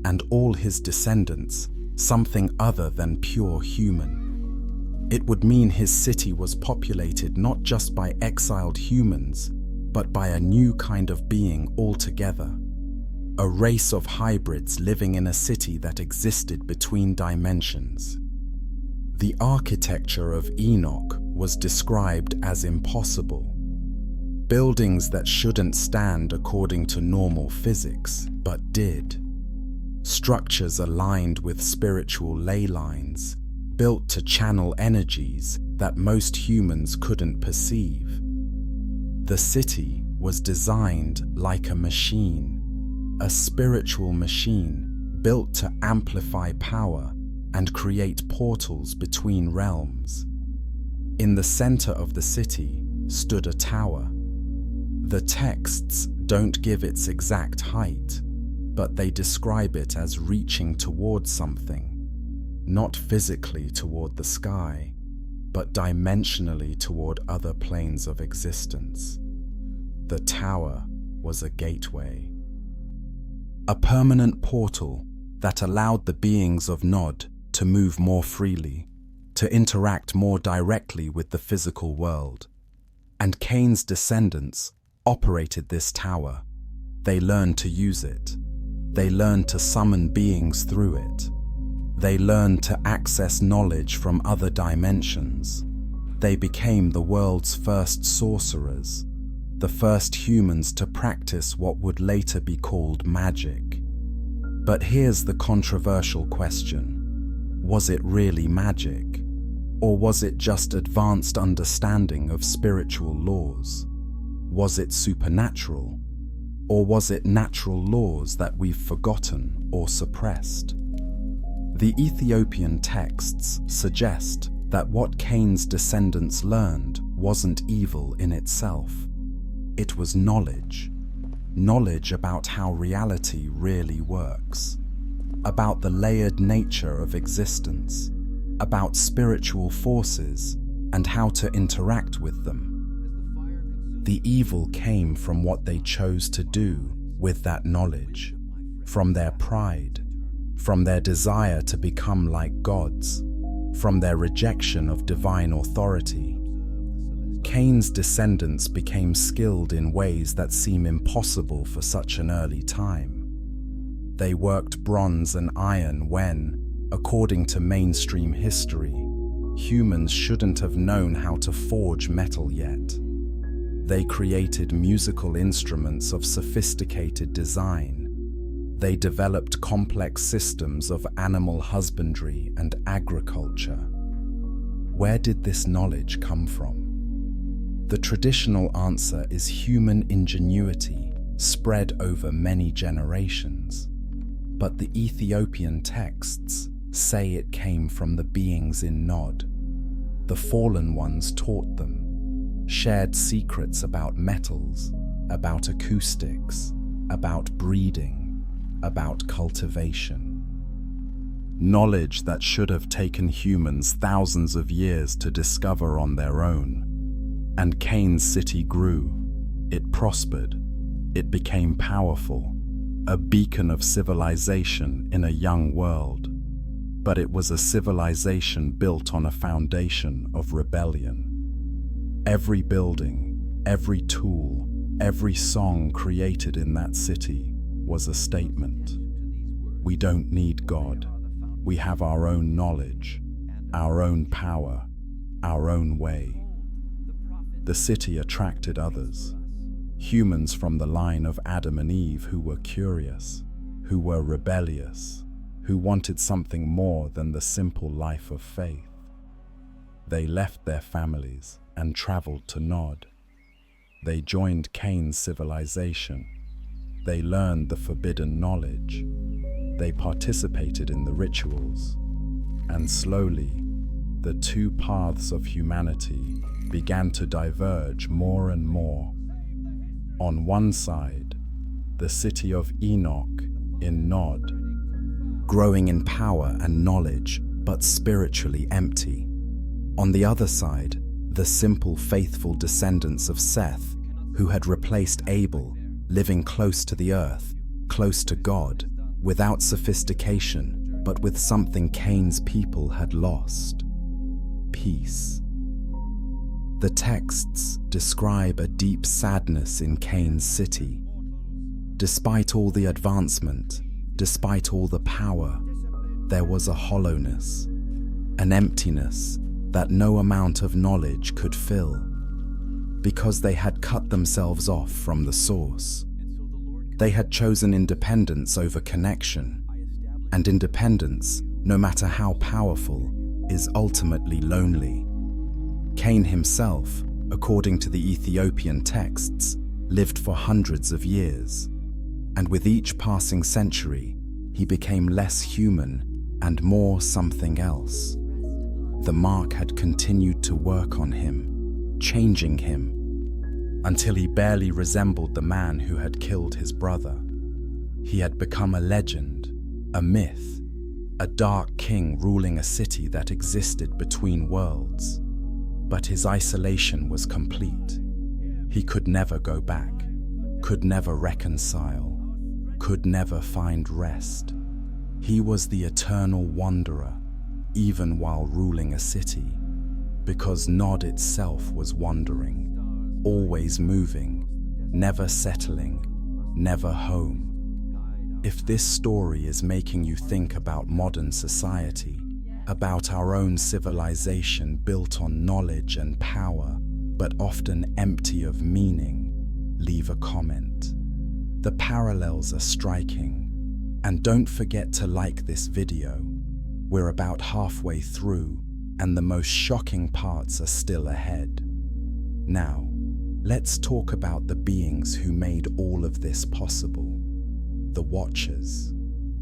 and all his descendants something other than pure human. It would mean his city was populated not just by exiled humans, but by a new kind of being altogether. A race of hybrids living in a city that existed between dimensions. The architecture of Enoch was described as impossible. Buildings that shouldn't stand according to normal physics, but did. Structures aligned with spiritual ley lines, built to channel energies that most humans couldn't perceive. The city was designed like a machine, a spiritual machine built to amplify power and create portals between realms. In the center of the city stood a tower. The texts don't give its exact height, but they describe it as reaching toward something, not physically toward the sky, but dimensionally toward other planes of existence. The tower was a gateway, a permanent portal that allowed the beings of Nod to move more freely, to interact more directly with the physical world. And Cain's descendants operated this tower. They learned to use it. They learned to summon beings through it. They learned to access knowledge from other dimensions. They became the world's first sorcerers, the first humans to practice what would later be called magic. But here's the controversial question. Was it really magic? Or was it just advanced understanding of spiritual laws? Was it supernatural? Or was it natural laws that we've forgotten or suppressed? The Ethiopian texts suggest that what Cain's descendants learned wasn't evil in itself. It was knowledge. Knowledge about how reality really works, about the layered nature of existence, about spiritual forces and how to interact with them. The evil came from what they chose to do with that knowledge, from their pride, from their desire to become like gods, from their rejection of divine authority. Cain's descendants became skilled in ways that seem impossible for such an early time. They worked bronze and iron when, according to mainstream history, humans shouldn't have known how to forge metal yet. They created musical instruments of sophisticated design. They developed complex systems of animal husbandry and agriculture. Where did this knowledge come from? The traditional answer is human ingenuity spread over many generations. But the Ethiopian texts say it came from the beings in Nod. The fallen ones taught them, shared secrets about metals, about acoustics, about breeding, about cultivation. Knowledge that should have taken humans thousands of years to discover on their own. And Cain's city grew. It prospered. It became powerful, a beacon of civilization in a young world. But it was a civilization built on a foundation of rebellion. Every building, every tool, every song created in that city was a statement. We don't need God. We have our own knowledge, our own power, our own way. The city attracted others, humans from the line of Adam and Eve who were curious, who were rebellious, who wanted something more than the simple life of faith. They left their families and traveled to Nod. They joined Cain's civilization. They learned the forbidden knowledge. They participated in the rituals. And slowly, the two paths of humanity began to diverge more and more. On one side, the city of Enoch in Nod, growing in power and knowledge, but spiritually empty. On the other side, the simple, faithful descendants of Seth, who had replaced Abel, living close to the earth, close to God, without sophistication, but with something Cain's people had lost: peace. The texts describe a deep sadness in Cain's city. Despite all the advancement, despite all the power, there was a hollowness, an emptiness that no amount of knowledge could fill, because they had cut themselves off from the source. They had chosen independence over connection, and independence, no matter how powerful, is ultimately lonely. Cain himself, according to the Ethiopian texts, lived for hundreds of years, and with each passing century, he became less human and more something else. The mark had continued to work on him, changing him, until he barely resembled the man who had killed his brother. He had become a legend, a myth, a dark king ruling a city that existed between worlds. But his isolation was complete. He could never go back, could never reconcile, could never find rest. He was the eternal wanderer, even while ruling a city, because Nod itself was wandering, always moving, never settling, never home. If this story is making you think about modern society, about our own civilization built on knowledge and power, but often empty of meaning, leave a comment. The parallels are striking, and don't forget to like this video. We're about halfway through, and the most shocking parts are still ahead. Now, let's talk about the beings who made all of this possible. The Watchers,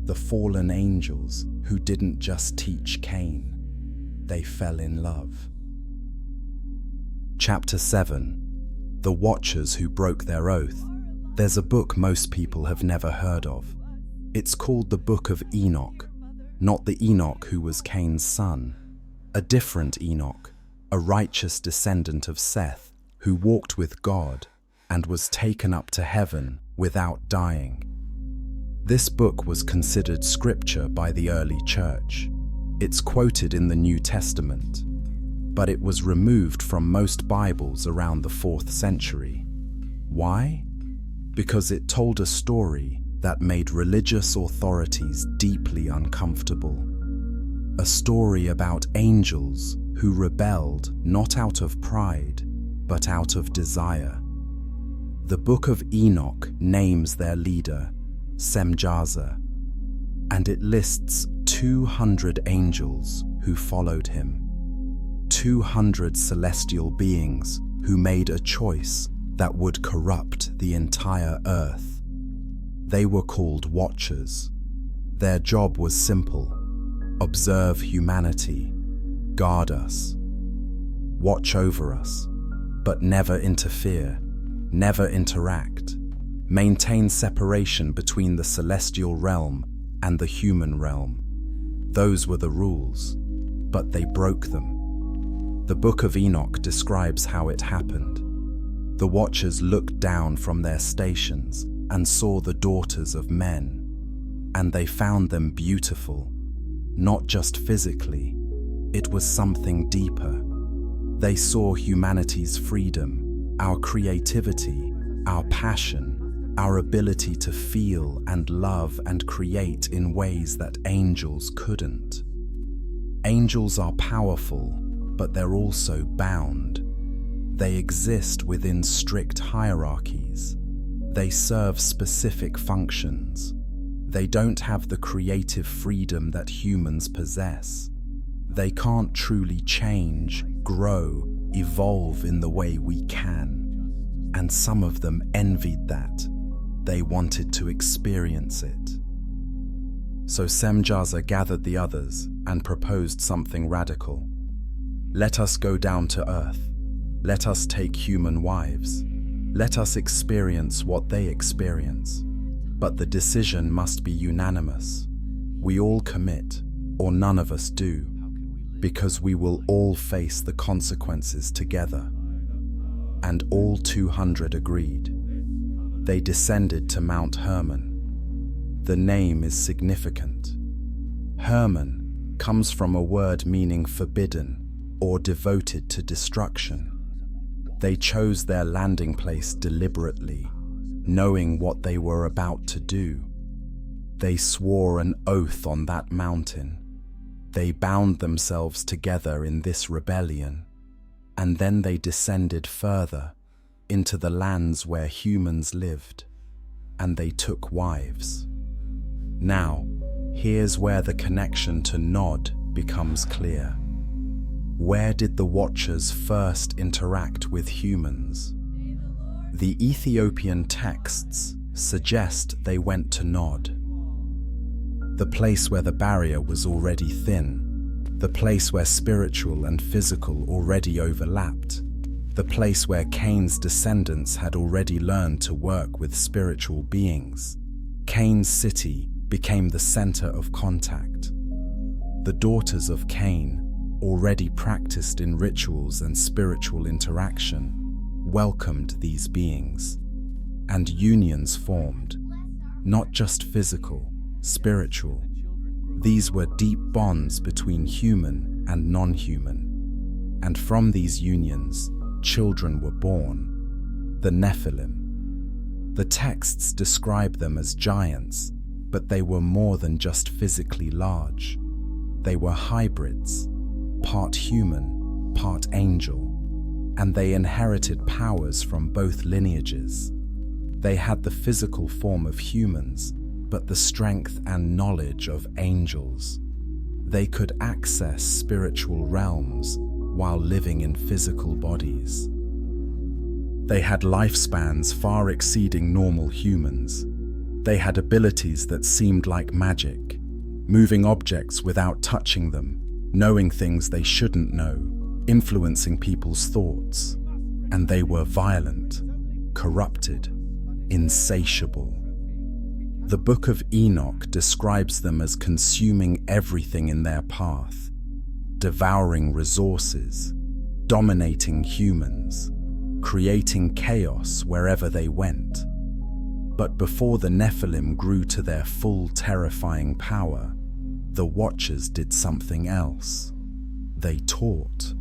the fallen angels who didn't just teach Cain, they fell in love. Chapter 7. The Watchers who broke their oath. There's a book most people have never heard of. It's called the Book of Enoch, not the Enoch who was Cain's son. A different Enoch, a righteous descendant of Seth, who walked with God and was taken up to heaven without dying. This book was considered scripture by the early church. It's quoted in the New Testament, but it was removed from most Bibles around the 4th century. Why? Because it told a story that made religious authorities deeply uncomfortable. A story about angels who rebelled not out of pride, but out of desire. The Book of Enoch names their leader, Semjaza, and it lists 200 angels who followed him. 200 celestial beings who made a choice that would corrupt the entire earth. They were called Watchers. Their job was simple: observe humanity, guard us, watch over us, but never interfere, never interact. Maintain separation between the celestial realm and the human realm. Those were the rules, but they broke them. The Book of Enoch describes how it happened. The Watchers looked down from their stations and saw the daughters of men, and they found them beautiful, not just physically. It was something deeper. They saw humanity's freedom, our creativity, our passion, our ability to feel and love and create in ways that angels couldn't. Angels are powerful, but they're also bound. They exist within strict hierarchies. They serve specific functions. They don't have the creative freedom that humans possess. They can't truly change grow, evolve in the way we can. And some of them envied that. They wanted to experience it. So Semjaza gathered the others and proposed something radical. Let us go down to earth. Let us take human wives. Let us experience what they experience. But the decision must be unanimous. We all commit, or none of us do, because we will all face the consequences together. And all 200 agreed. They descended to Mount Hermon. The name is significant. Hermon comes from a word meaning forbidden or devoted to destruction. They chose their landing place deliberately, knowing what they were about to do. They swore an oath on that mountain. They bound themselves together in this rebellion, and then they descended further into the lands where humans lived, and they took wives. Now, here's where the connection to Nod becomes clear. Where did the Watchers first interact with humans? The Ethiopian texts suggest they went to Nod, the place where the barrier was already thin, the place where spiritual and physical already overlapped, the place where Cain's descendants had already learned to work with spiritual beings. Cain's city became the center of contact. The daughters of Cain, already practiced in rituals and spiritual interaction, welcomed these beings, and unions formed, not just physical, spiritual. These were deep bonds between human and non-human, and from these unions, children were born, the Nephilim. The texts describe them as giants, but they were more than just physically large. They were hybrids, part human, part angel, and they inherited powers from both lineages. They had the physical form of humans, but the strength and knowledge of angels. They could access spiritual realms while living in physical bodies. They had lifespans far exceeding normal humans. They had abilities that seemed like magic, moving objects without touching them, knowing things they shouldn't know, influencing people's thoughts. And they were violent, corrupted, insatiable. The Book of Enoch describes them as consuming everything in their path, devouring resources, dominating humans, creating chaos wherever they went. But before the Nephilim grew to their full terrifying power, the Watchers did something else. They taught.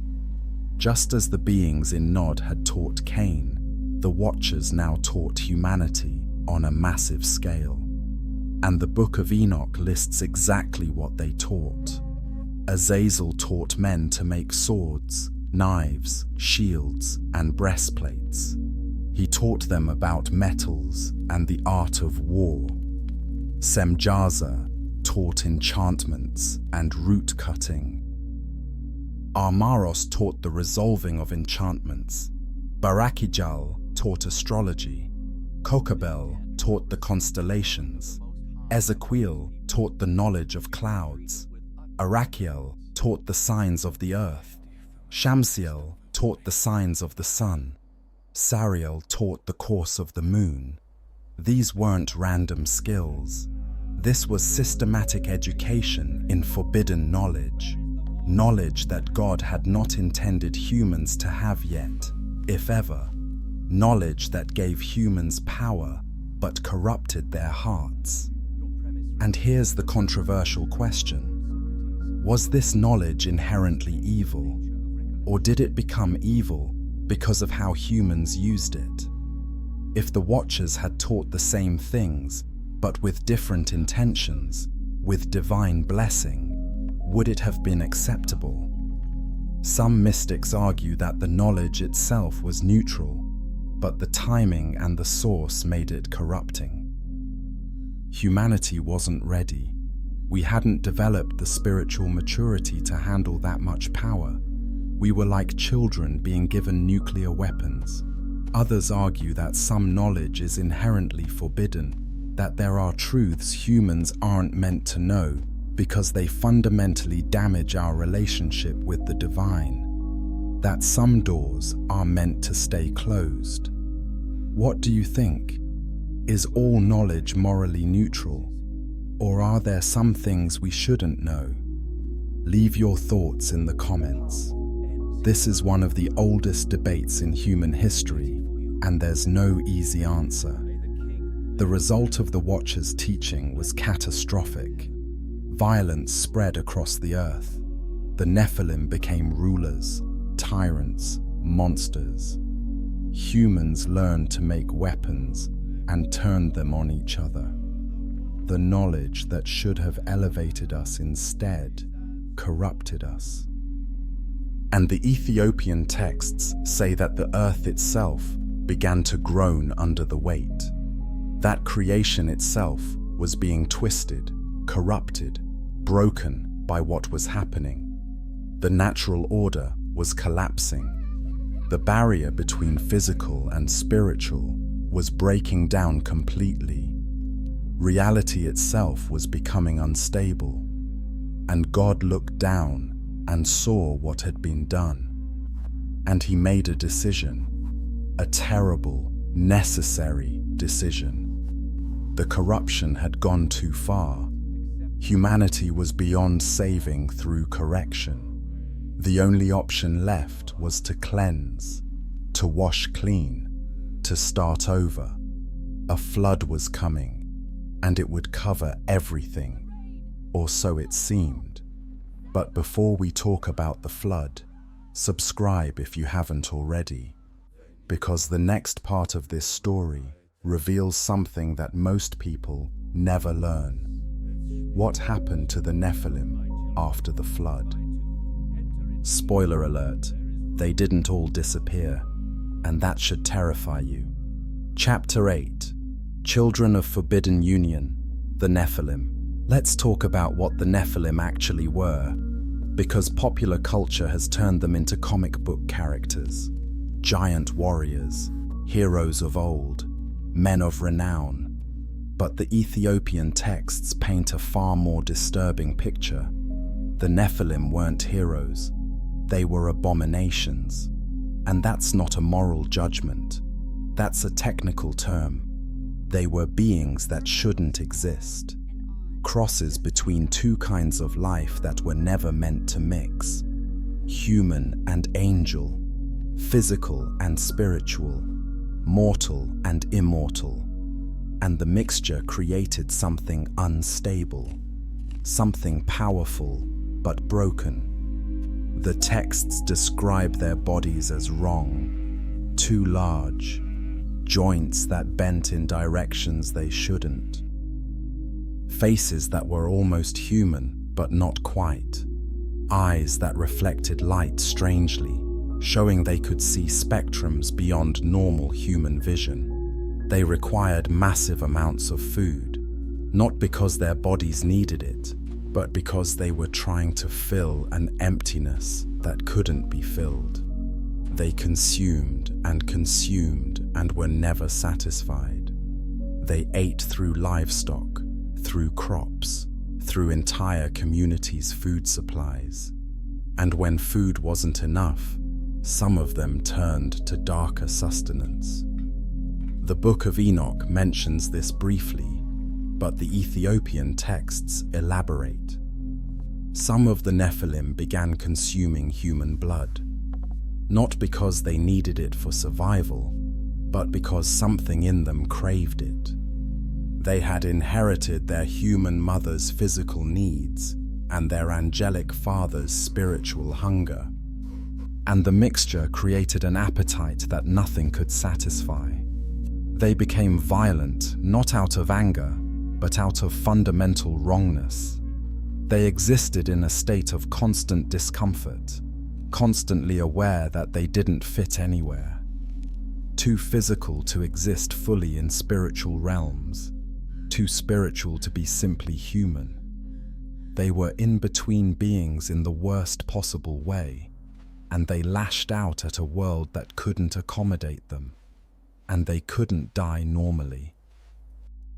Just as the beings in Nod had taught Cain, the Watchers now taught humanity on a massive scale. And the Book of Enoch lists exactly what they taught. Azazel taught men to make swords, knives, shields, and breastplates. He taught them about metals and the art of war. Semjaza taught enchantments and root cutting. Armaros taught the resolving of enchantments. Barakijal taught astrology. Kokabel taught the constellations. Ezekiel taught the knowledge of clouds. Arakiel taught the signs of the earth. Shamsiel taught the signs of the sun. Sariel taught the course of the moon. These weren't random skills. This was systematic education in forbidden knowledge. Knowledge that God had not intended humans to have yet, if ever. Knowledge that gave humans power, but corrupted their hearts. And here's the controversial question. Was this knowledge inherently evil? Or did it become evil because of how humans used it? If the Watchers had taught the same things, but with different intentions, with divine blessing, would it have been acceptable? Some mystics argue that the knowledge itself was neutral, but the timing and the source made it corrupting. Humanity wasn't ready. We hadn't developed the spiritual maturity to handle that much power. We were like children being given nuclear weapons. Others argue that some knowledge is inherently forbidden, that there are truths humans aren't meant to know because they fundamentally damage our relationship with the divine, that some doors are meant to stay closed. What do you think? Is all knowledge morally neutral? Or are there some things we shouldn't know? Leave your thoughts in the comments. This is one of the oldest debates in human history, and there's no easy answer. The result of the Watcher's teaching was catastrophic. Violence spread across the earth. The Nephilim became rulers, tyrants, monsters. Humans learned to make weapons and turned them on each other. The knowledge that should have elevated us instead corrupted us. And the Ethiopian texts say that the earth itself began to groan under the weight. That creation itself was being twisted, corrupted, broken by what was happening. The natural order was collapsing. The barrier between physical and spiritual was breaking down completely. Reality itself was becoming unstable. And God looked down and saw what had been done. And he made a decision, a terrible, necessary decision. The corruption had gone too far. Humanity was beyond saving through correction. The only option left was to cleanse, to wash clean, to start over. A flood was coming, and it would cover everything, or so it seemed. But before we talk about the flood, subscribe if you haven't already, because the next part of this story reveals something that most people never learn. What happened to the Nephilim after the flood? Spoiler alert, they didn't all disappear, and that should terrify you. Chapter 8, Children of Forbidden Union, the Nephilim. Let's talk about what the Nephilim actually were, because popular culture has turned them into comic book characters, giant warriors, heroes of old, men of renown. But the Ethiopian texts paint a far more disturbing picture. The Nephilim weren't heroes, they were abominations. And that's not a moral judgment, that's a technical term. They were beings that shouldn't exist. Crosses between two kinds of life that were never meant to mix. Human and angel, physical and spiritual, mortal and immortal. And the mixture created something unstable, something powerful but broken. The texts describe their bodies as wrong, too large, joints that bent in directions they shouldn't. Faces that were almost human, but not quite. Eyes that reflected light strangely, showing they could see spectrums beyond normal human vision. They required massive amounts of food, not because their bodies needed it, but because they were trying to fill an emptiness that couldn't be filled. They consumed and were never satisfied. They ate through livestock, through crops, through entire communities' food supplies. And when food wasn't enough, some of them turned to darker sustenance. The Book of Enoch mentions this briefly, but the Ethiopian texts elaborate. Some of the Nephilim began consuming human blood, not because they needed it for survival, but because something in them craved it. They had inherited their human mother's physical needs and their angelic father's spiritual hunger. And the mixture created an appetite that nothing could satisfy. They became violent, not out of anger, but out of fundamental wrongness. They existed in a state of constant discomfort, constantly aware that they didn't fit anywhere. Too physical to exist fully in spiritual realms, too spiritual to be simply human. They were in-between beings in the worst possible way. and they lashed out at a world that couldn't accommodate them, and they couldn't die normally.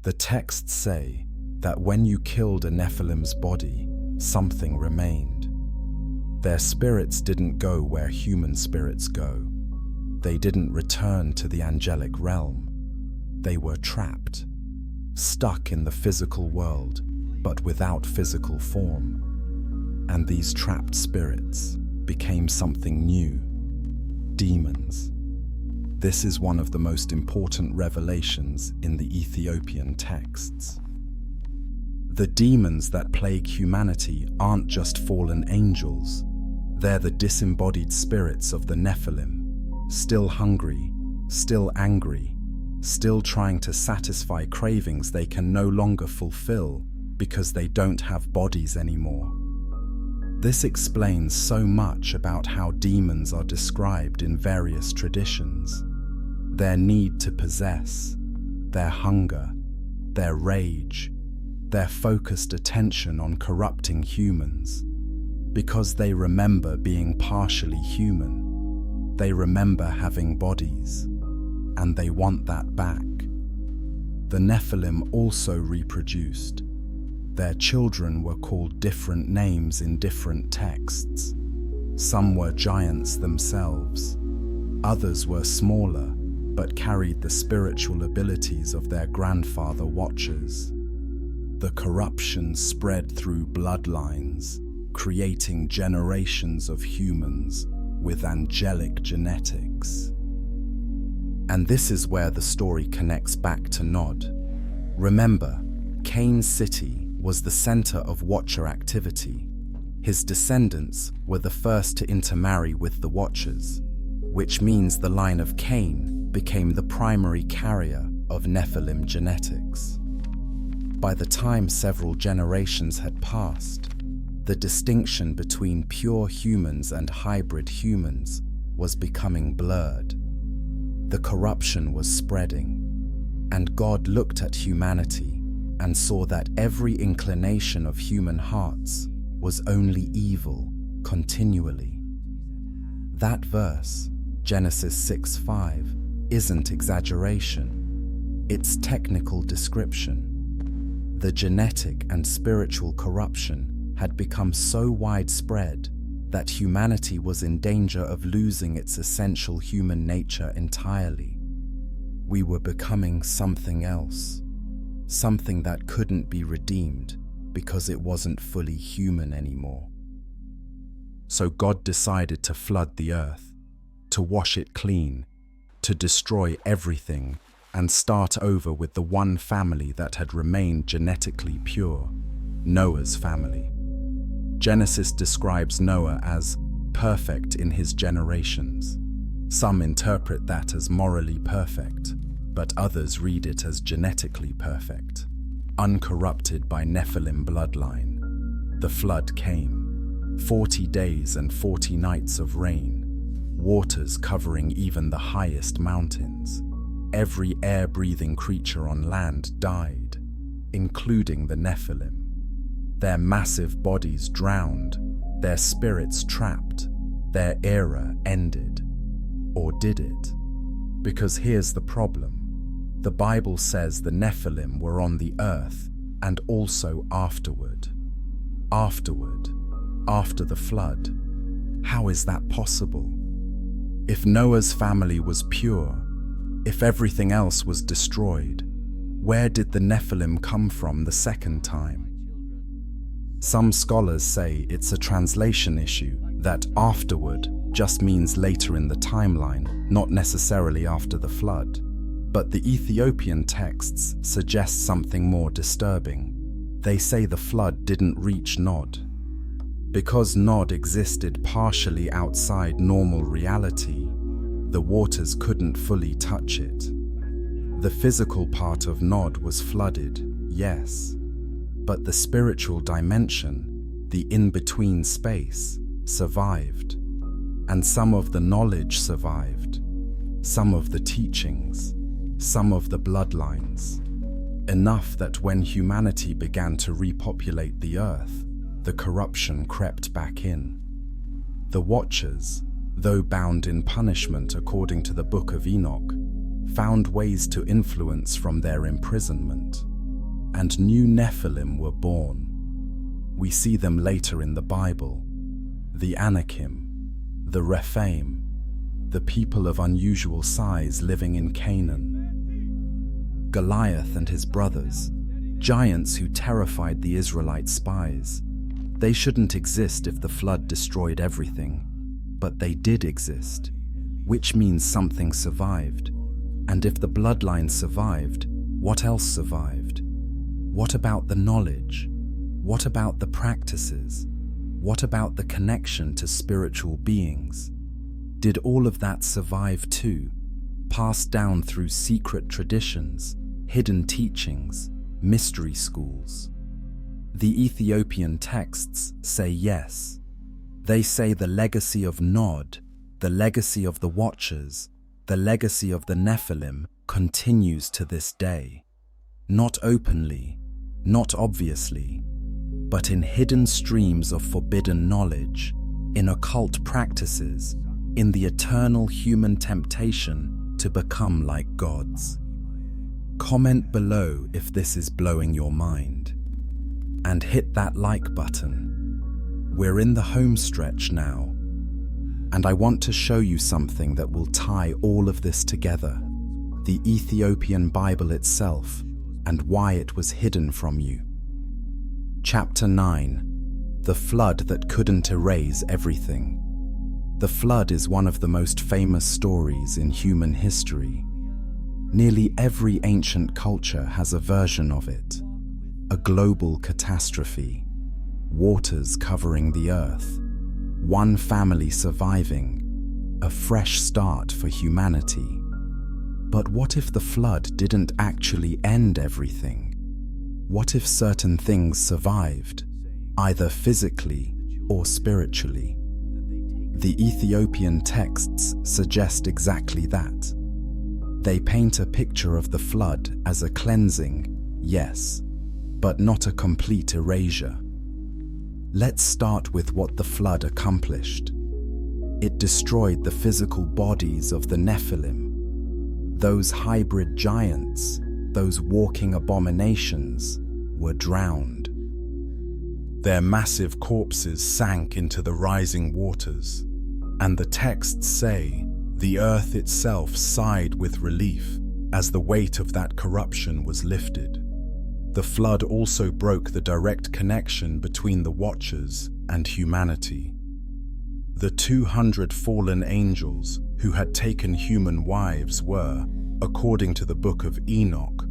The texts say that when you killed a Nephilim's body, something remained. Their spirits didn't go where human spirits go. They didn't return to the angelic realm. They were trapped, stuck in the physical world, but without physical form. And these trapped spirits became something new: demons. This is one of the most important revelations in the Ethiopian texts. The demons that plague humanity aren't just fallen angels. They're the disembodied spirits of the Nephilim, still hungry, still angry, still trying to satisfy cravings they can no longer fulfill because they don't have bodies anymore. This explains so much about how demons are described in various traditions. Their need to possess, their hunger, their rage, their focused attention on corrupting humans. Because they remember being partially human, they remember having bodies, and they want that back. The Nephilim also reproduced. Their children were called different names in different texts. Some were giants themselves. Others were smaller, but carried the spiritual abilities of their grandfather watchers. The corruption spread through bloodlines, creating generations of humans with angelic genetics. And this is where the story connects back to Nod. Remember, Cain's city was the center of Watcher activity. His descendants were the first to intermarry with the Watchers, which means the line of Cain became the primary carrier of Nephilim genetics. By the time several generations had passed, the distinction between pure humans and hybrid humans was becoming blurred. The corruption was spreading, and God looked at humanity and saw that every inclination of human hearts was only evil continually. That verse, Genesis 6:5, isn't exaggeration. It's technical description. The genetic and spiritual corruption had become so widespread that humanity was in danger of losing its essential human nature entirely. We were becoming something else, something that couldn't be redeemed because it wasn't fully human anymore. So God decided to flood the earth, to wash it clean, to destroy everything and start over with the one family that had remained genetically pure, Noah's family. Genesis describes Noah as perfect in his generations. Some interpret that as morally perfect, but others read it as genetically perfect, uncorrupted by Nephilim bloodline. The flood came, 40 days and 40 nights of rain, waters covering even the highest mountains. Every air-breathing creature on land died, including the Nephilim. Their massive bodies drowned, their spirits trapped, their era ended. Or did it? Because here's the problem. The Bible says the Nephilim were on the earth and also afterward. Afterward, after the flood. How is that possible? If Noah's family was pure, if everything else was destroyed, where did the Nephilim come from the second time? Some scholars say it's a translation issue, that afterward just means later in the timeline, not necessarily after the flood. But the Ethiopian texts suggest something more disturbing. They say the flood didn't reach Nod. Because Nod existed partially outside normal reality, the waters couldn't fully touch it. The physical part of Nod was flooded, yes, but the spiritual dimension, the in-between space, survived. And some of the knowledge survived, some of the teachings, some of the bloodlines. Enough that when humanity began to repopulate the earth, the corruption crept back in. The Watchers, though bound in punishment according to the Book of Enoch, found ways to influence from their imprisonment, and new Nephilim were born. We see them later in the Bible: the Anakim, the Rephaim, the people of unusual size living in Canaan. Goliath and his brothers, giants who terrified the Israelite spies. They shouldn't exist if the flood destroyed everything, but they did exist, which means something survived. And if the bloodline survived, what else survived? What about the knowledge? What about the practices? What about the connection to spiritual beings? Did all of that survive too, passed down through secret traditions, hidden teachings, mystery schools? The Ethiopian texts say yes. They say the legacy of Nod, the legacy of the Watchers, the legacy of the Nephilim continues to this day. Not openly, not obviously, but in hidden streams of forbidden knowledge, in occult practices, in the eternal human temptation to become like gods. Comment below if this is blowing your mind. And hit that like button. We're in the home stretch now, and I want to show you something that will tie all of this together: the Ethiopian Bible itself and why it was hidden from you. Chapter 9: The Flood That Couldn't Erase Everything. The flood is one of the most famous stories in human history. Nearly every ancient culture has a version of it. A global catastrophe, waters covering the earth, one family surviving, a fresh start for humanity. But what if the flood didn't actually end everything? What if certain things survived, either physically or spiritually? The Ethiopian texts suggest exactly that. They paint a picture of the flood as a cleansing, yes, but not a complete erasure. Let's start with what the flood accomplished. It destroyed the physical bodies of the Nephilim. Those hybrid giants, those walking abominations, were drowned. Their massive corpses sank into the rising waters, and the texts say the earth itself sighed with relief as the weight of that corruption was lifted. The flood also broke the direct connection between the Watchers and humanity. The 200 fallen angels who had taken human wives were, according to the Book of Enoch,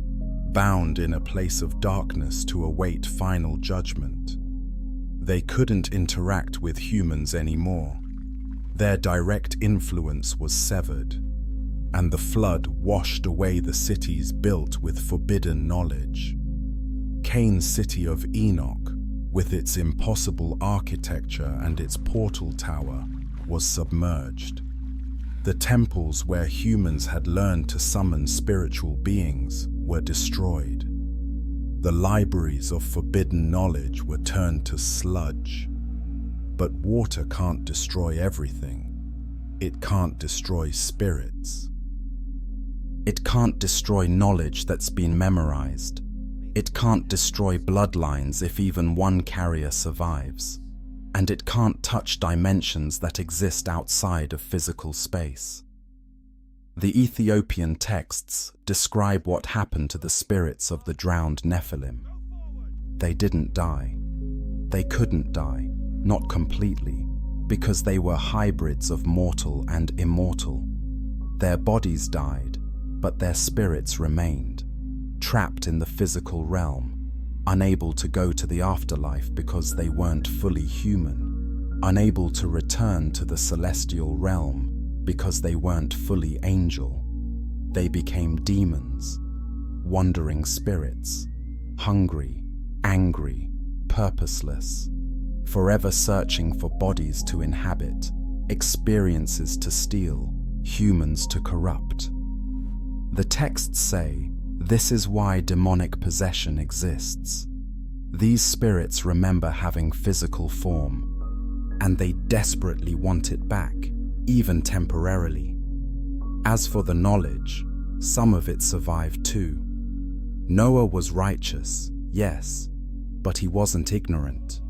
bound in a place of darkness to await final judgment. They couldn't interact with humans anymore. Their direct influence was severed, and the flood washed away the cities built with forbidden knowledge. Cain's city of Enoch, with its impossible architecture and its portal tower, was submerged. The temples where humans had learned to summon spiritual beings were destroyed. The libraries of forbidden knowledge were turned to sludge. But water can't destroy everything. It can't destroy spirits. It can't destroy knowledge that's been memorized. It can't destroy bloodlines if even one carrier survives. And it can't touch dimensions that exist outside of physical space. The Ethiopian texts describe what happened to the spirits of the drowned Nephilim. They didn't die. They couldn't die, not completely, because they were hybrids of mortal and immortal. Their bodies died, but their spirits remained, trapped in the physical realm, unable to go to the afterlife because they weren't fully human, unable to return to the celestial realm because they weren't fully angel. They became demons, wandering spirits, hungry, angry, purposeless, forever searching for bodies to inhabit, experiences to steal, humans to corrupt. The texts say, this is why demonic possession exists. These spirits remember having physical form, and they desperately want it back, even temporarily. As for the knowledge, some of it survived too. Noah was righteous, yes, but he wasn't ignorant.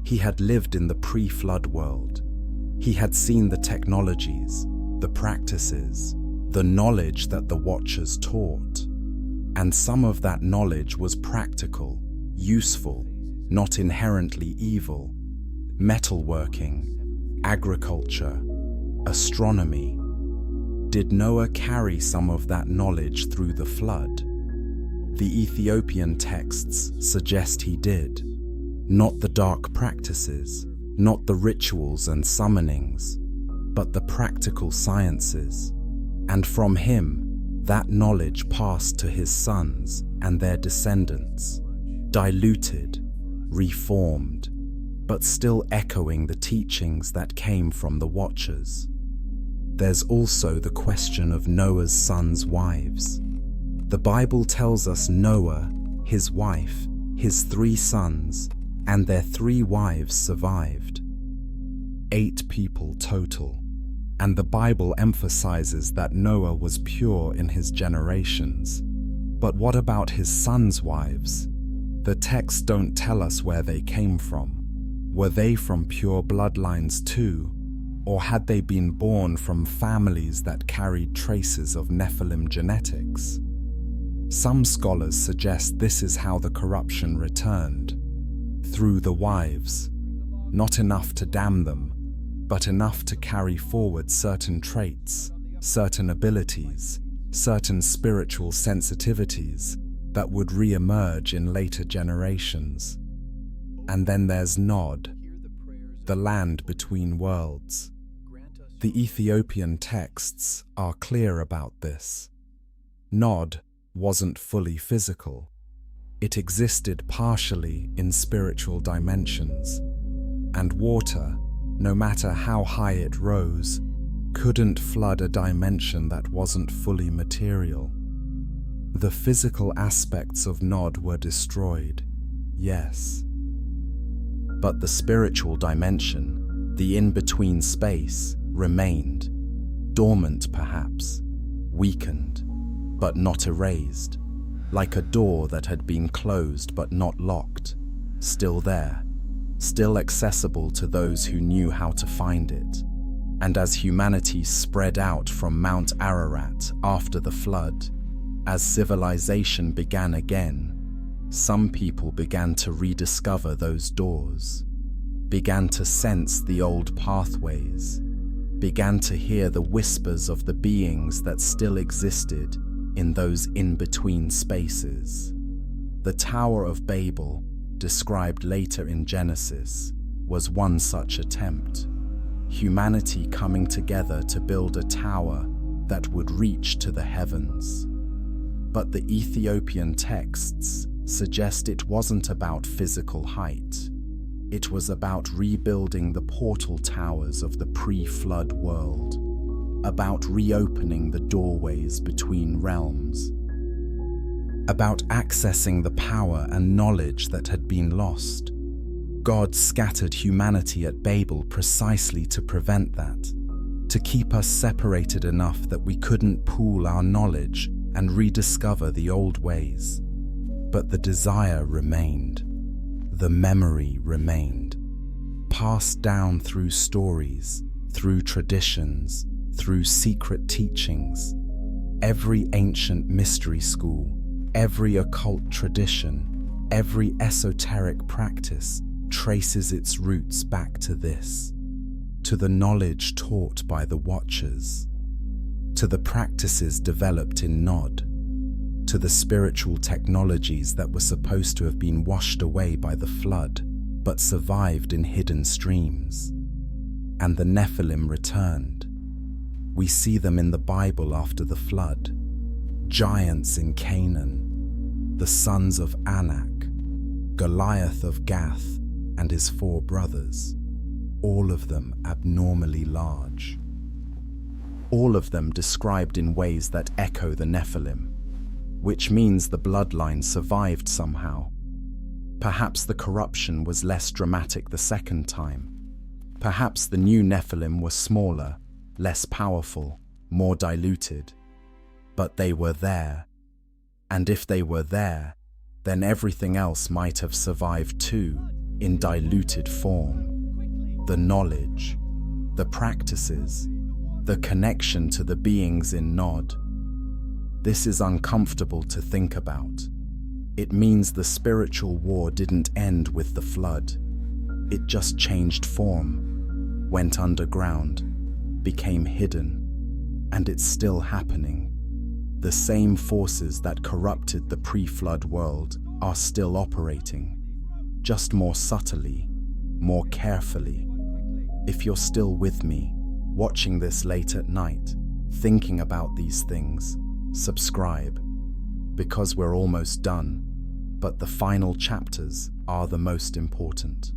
He had lived in the pre-flood world. He had seen the technologies, the practices, the knowledge that the Watchers taught. And some of that knowledge was practical, useful, not inherently evil. Metalworking, agriculture, astronomy. Did Noah carry some of that knowledge through the flood? The Ethiopian texts suggest he did. Not the dark practices, not the rituals and summonings, but the practical sciences. And from him, that knowledge passed to his sons and their descendants, diluted, reformed, but still echoing the teachings that came from the Watchers. There's also the question of Noah's sons' wives. The Bible tells us Noah, his wife, his 3 sons, and their 3 wives survived. 8 people total. And the Bible emphasizes that Noah was pure in his generations. But what about his sons' wives? The texts don't tell us where they came from. Were they from pure bloodlines too? Or had they been born from families that carried traces of Nephilim genetics? Some scholars suggest this is how the corruption returned. Through the wives. Not enough to damn them, but enough to carry forward certain traits, certain abilities, certain spiritual sensitivities that would re-emerge in later generations. And then there's Nod, the land between worlds. The Ethiopian texts are clear about this. Nod wasn't fully physical. It existed partially in spiritual dimensions, and water, no matter how high it rose, couldn't flood a dimension that wasn't fully material. The physical aspects of Nod were destroyed, yes. But the spiritual dimension, the in-between space, remained, dormant perhaps, weakened, but not erased, like a door that had been closed but not locked, still there, still accessible to those who knew how to find it. And as humanity spread out from Mount Ararat after the flood, as civilization began again, some people began to rediscover those doors, began to sense the old pathways, began to hear the whispers of the beings that still existed in those in-between spaces. The Tower of Babel, described later in Genesis, was one such attempt. Humanity coming together to build a tower that would reach to the heavens. But the Ethiopian texts suggest it wasn't about physical height. It was about rebuilding the portal towers of the pre-flood world, about reopening the doorways between realms, about accessing the power and knowledge that had been lost. God scattered humanity at Babel precisely to prevent that, to keep us separated enough that we couldn't pool our knowledge and rediscover the old ways. But the desire remained. The memory remained, passed down through stories, through traditions, through secret teachings. Every ancient mystery school, every occult tradition, every esoteric practice traces its roots back to this, to the knowledge taught by the Watchers, to the practices developed in Nod, to the spiritual technologies that were supposed to have been washed away by the flood, but survived in hidden streams. And the Nephilim returned. We see them in the Bible after the flood. Giants in Canaan, the sons of Anak, Goliath of Gath and his 4 brothers, all of them abnormally large. All of them described in ways that echo the Nephilim, which means the bloodline survived somehow. Perhaps the corruption was less dramatic the second time. Perhaps the new Nephilim were smaller, less powerful, more diluted. But they were there. And if they were there, then everything else might have survived too, in diluted form. The knowledge, the practices, the connection to the beings in Nod. This is uncomfortable to think about. It means the spiritual war didn't end with the flood. It just changed form, went underground, became hidden, and it's still happening. The same forces that corrupted the pre-flood world are still operating, just more subtly, more carefully. If you're still with me, watching this late at night, thinking about these things, subscribe, because we're almost done, but the final chapters are the most important.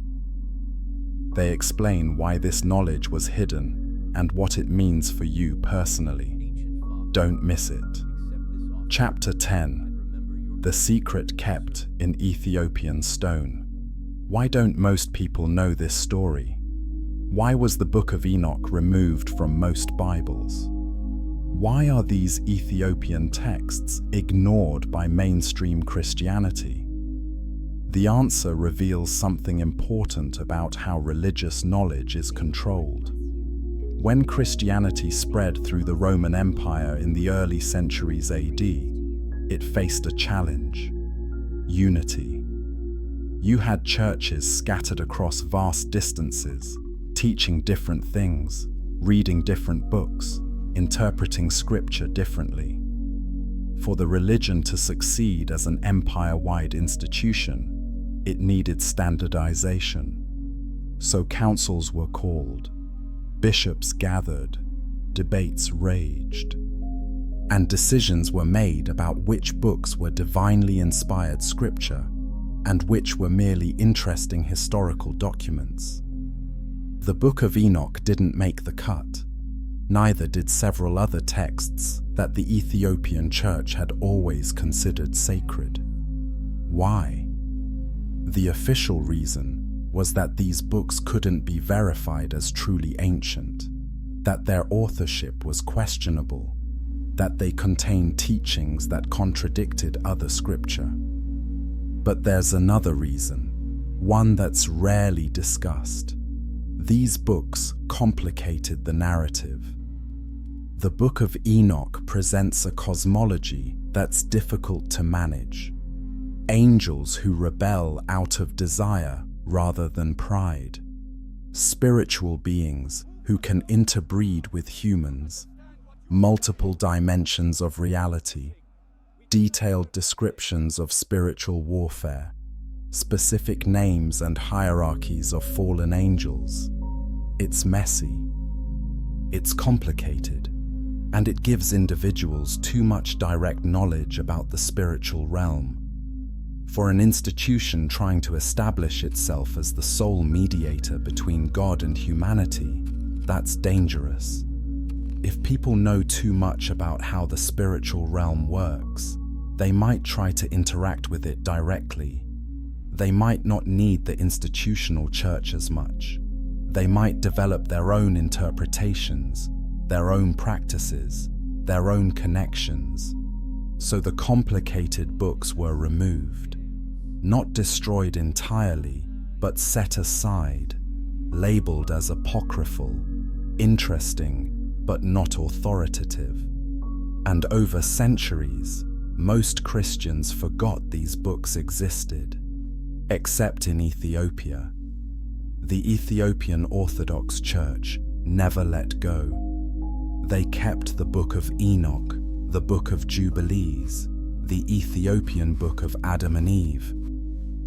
They explain why this knowledge was hidden and what it means for you personally. Don't miss it. Chapter 10. The Secret Kept in Ethiopian Stone. Why don't most people know this story? Why was the Book of Enoch removed from most Bibles? Why are these Ethiopian texts ignored by mainstream Christianity? The answer reveals something important about how religious knowledge is controlled. When Christianity spread through the Roman Empire in the early centuries AD, it faced a challenge: unity. You had churches scattered across vast distances, teaching different things, reading different books, interpreting scripture differently. For the religion to succeed as an empire-wide institution, it needed standardization. So councils were called, bishops gathered, debates raged, and decisions were made about which books were divinely inspired scripture and which were merely interesting historical documents. The Book of Enoch didn't make the cut. Neither did several other texts that the Ethiopian church had always considered sacred. Why? The official reason was that these books couldn't be verified as truly ancient, that their authorship was questionable, that they contained teachings that contradicted other scripture. But there's another reason, one that's rarely discussed. These books complicated the narrative. The Book of Enoch presents a cosmology that's difficult to manage. Angels who rebel out of desire rather than pride. Spiritual beings who can interbreed with humans. Multiple dimensions of reality. Detailed descriptions of spiritual warfare. Specific names and hierarchies of fallen angels. It's messy. It's complicated. And it gives individuals too much direct knowledge about the spiritual realm. For an institution trying to establish itself as the sole mediator between God and humanity, that's dangerous. If people know too much about how the spiritual realm works, they might try to interact with it directly. They might not need the institutional church as much. They might develop their own interpretations, their own practices, their own connections. So the complicated books were removed. Not destroyed entirely, but set aside, labeled as apocryphal, interesting, but not authoritative. And over centuries, most Christians forgot these books existed, except in Ethiopia. The Ethiopian Orthodox Church never let go. They kept the Book of Enoch, the Book of Jubilees, the Ethiopian Book of Adam and Eve,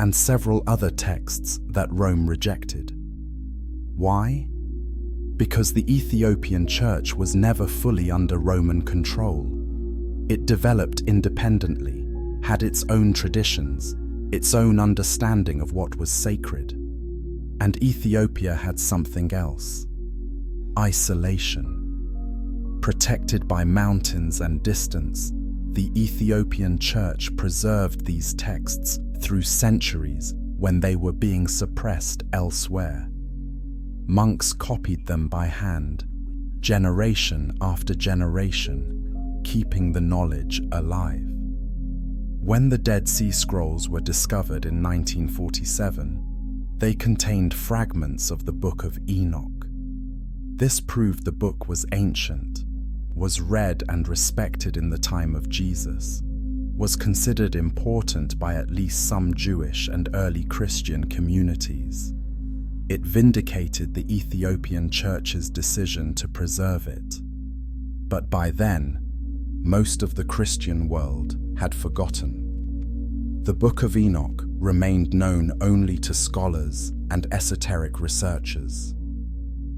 and several other texts that Rome rejected. Why? Because the Ethiopian church was never fully under Roman control. It developed independently, had its own traditions, its own understanding of what was sacred. And Ethiopia had something else: isolation. Protected by mountains and distance, the Ethiopian church preserved these texts through centuries when they were being suppressed elsewhere. Monks copied them by hand, generation after generation, keeping the knowledge alive. When the Dead Sea Scrolls were discovered in 1947, they contained fragments of the Book of Enoch. This proved the book was ancient, was read and respected in the time of Jesus, was considered important by at least some Jewish and early Christian communities. It vindicated the Ethiopian Church's decision to preserve it. But by then, most of the Christian world had forgotten. The Book of Enoch remained known only to scholars and esoteric researchers.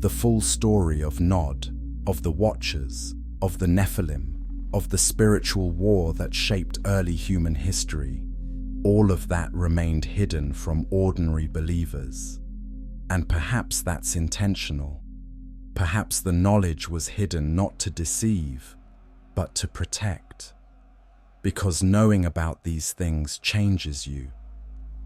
The full story of Nod, of the Watchers, of the Nephilim, of the spiritual war that shaped early human history, all of that remained hidden from ordinary believers. And perhaps that's intentional. Perhaps the knowledge was hidden not to deceive, but to protect. Because knowing about these things changes you.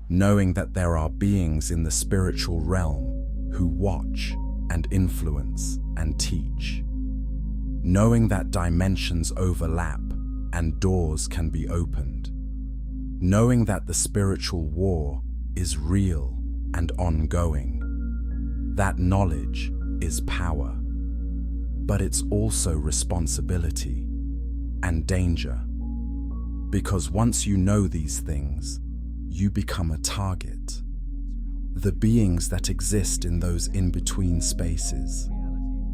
Knowing that there are beings in the spiritual realm who watch and influence and teach. Knowing that dimensions overlap and doors can be opened. Knowing that the spiritual war is real and ongoing. That knowledge is power, but it's also responsibility and danger. Because once you know these things, you become a target. The beings that exist in those in-between spaces,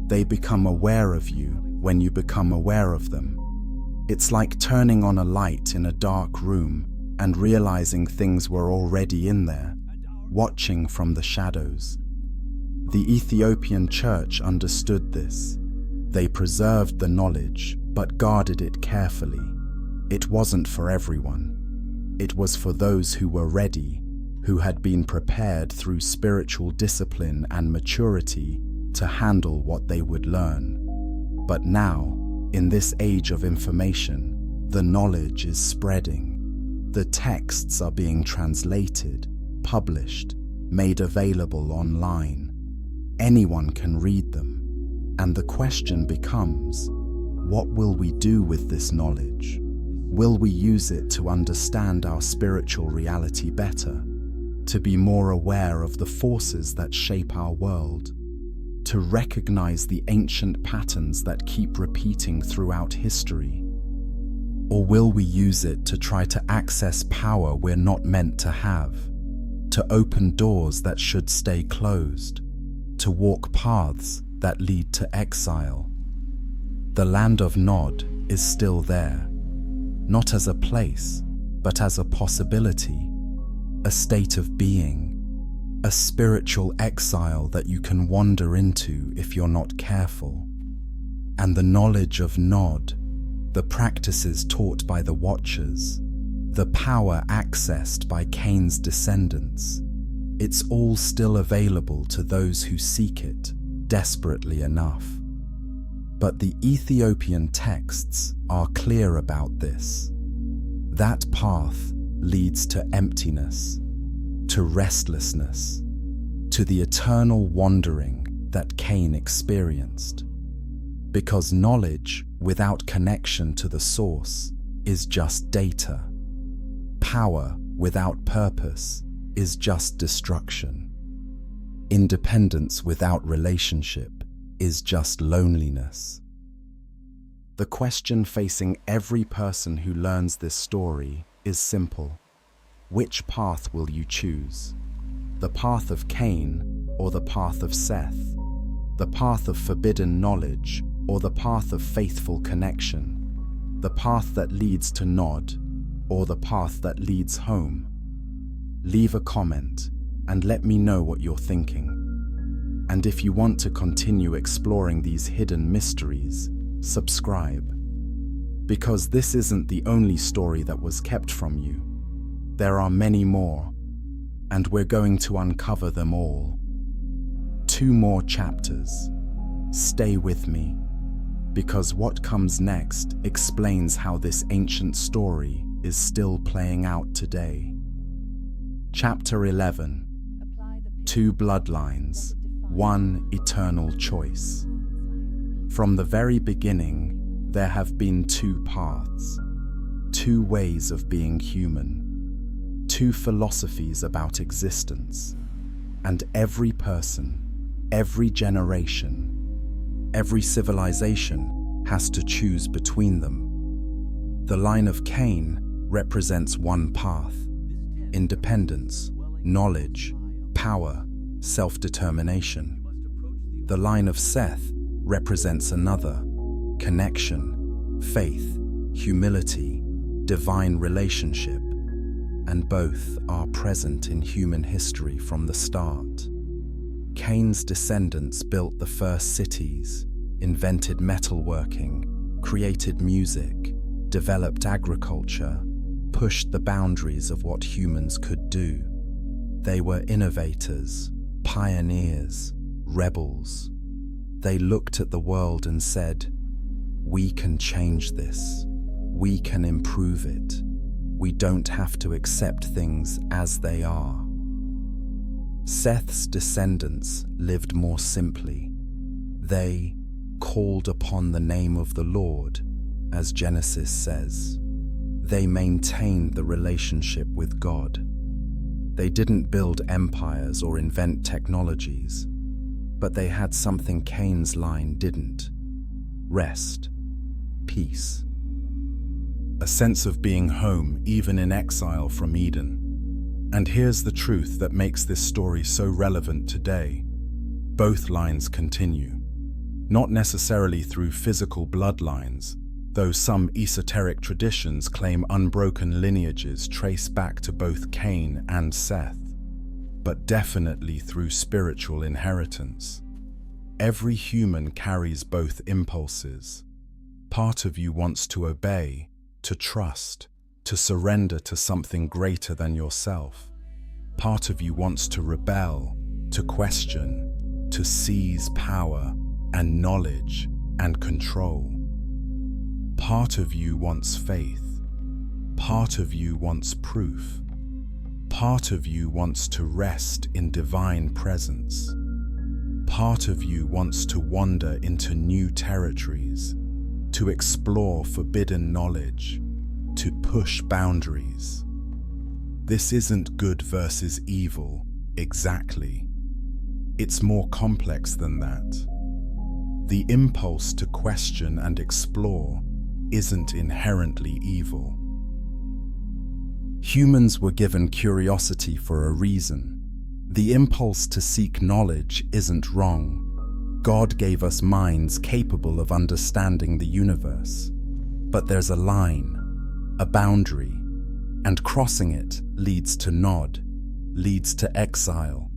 they become aware of you when you become aware of them. It's like turning on a light in a dark room and realizing things were already in there, watching from the shadows. The Ethiopian Church understood this. They preserved the knowledge, but guarded it carefully. It wasn't for everyone. It was for those who were ready, who had been prepared through spiritual discipline and maturity to handle what they would learn. But now, in this age of information, the knowledge is spreading. The texts are being translated, published, made available online. Anyone can read them. And the question becomes, what will we do with this knowledge? Will we use it to understand our spiritual reality better? To be more aware of the forces that shape our world? To recognize the ancient patterns that keep repeating throughout history? Or will we use it to try to access power we're not meant to have? To open doors that should stay closed? To walk paths that lead to exile? The land of Nod is still there, not as a place, but as a possibility, a state of being, a spiritual exile that you can wander into if you're not careful. And the knowledge of Nod, the practices taught by the Watchers, the power accessed by Cain's descendants, it's all still available to those who seek it desperately enough. But the Ethiopian texts are clear about this. That path leads to emptiness, to restlessness, to the eternal wandering that Cain experienced. Because knowledge without connection to the source is just data. Power without purpose is just destruction. Independence without relationship is just loneliness. The question facing every person who learns this story is simple. Which path will you choose? The path of Cain or the path of Seth? The path of forbidden knowledge or the path of faithful connection? The path that leads to Nod or the path that leads home? Leave a comment and let me know what you're thinking. And if you want to continue exploring these hidden mysteries, subscribe. Because this isn't the only story that was kept from you. There are many more, and we're going to uncover them all. 2 more chapters. Stay with me, because what comes next explains how this ancient story is still playing out today. Chapter 11. 2 bloodlines, 1 eternal choice. From the very beginning, there have been two paths, two ways of being human, two philosophies about existence, and every person, every generation, every civilization has to choose between them. The line of Cain represents one path: independence, knowledge, power, self-determination. The line of Seth represents another: connection, faith, humility, divine relationship. And both are present in human history from the start. Cain's descendants built the first cities, invented metalworking, created music, developed agriculture, pushed the boundaries of what humans could do. They were innovators, pioneers, rebels. They looked at the world and said, "We can change this. We can improve it. We don't have to accept things as they are." Seth's descendants lived more simply. They called upon the name of the Lord, as Genesis says. They maintained the relationship with God. They didn't build empires or invent technologies, but they had something Cain's line didn't: rest, peace. A sense of being home even in exile from Eden. And here's the truth that makes this story so relevant today. Both lines continue, not necessarily through physical bloodlines, though some esoteric traditions claim unbroken lineages trace back to both Cain and Seth, but definitely through spiritual inheritance. Every human carries both impulses. Part of you wants to obey, to trust, to surrender to something greater than yourself. Part of you wants to rebel, to question, to seize power and knowledge and control. Part of you wants faith. Part of you wants proof. Part of you wants to rest in divine presence. Part of you wants to wander into new territories, to explore forbidden knowledge, to push boundaries. This isn't good versus evil, exactly. It's more complex than that. The impulse to question and explore isn't inherently evil. Humans were given curiosity for a reason. The impulse to seek knowledge isn't wrong. God gave us minds capable of understanding the universe. But there's a line, a boundary, and crossing it leads to nod, leads to exile,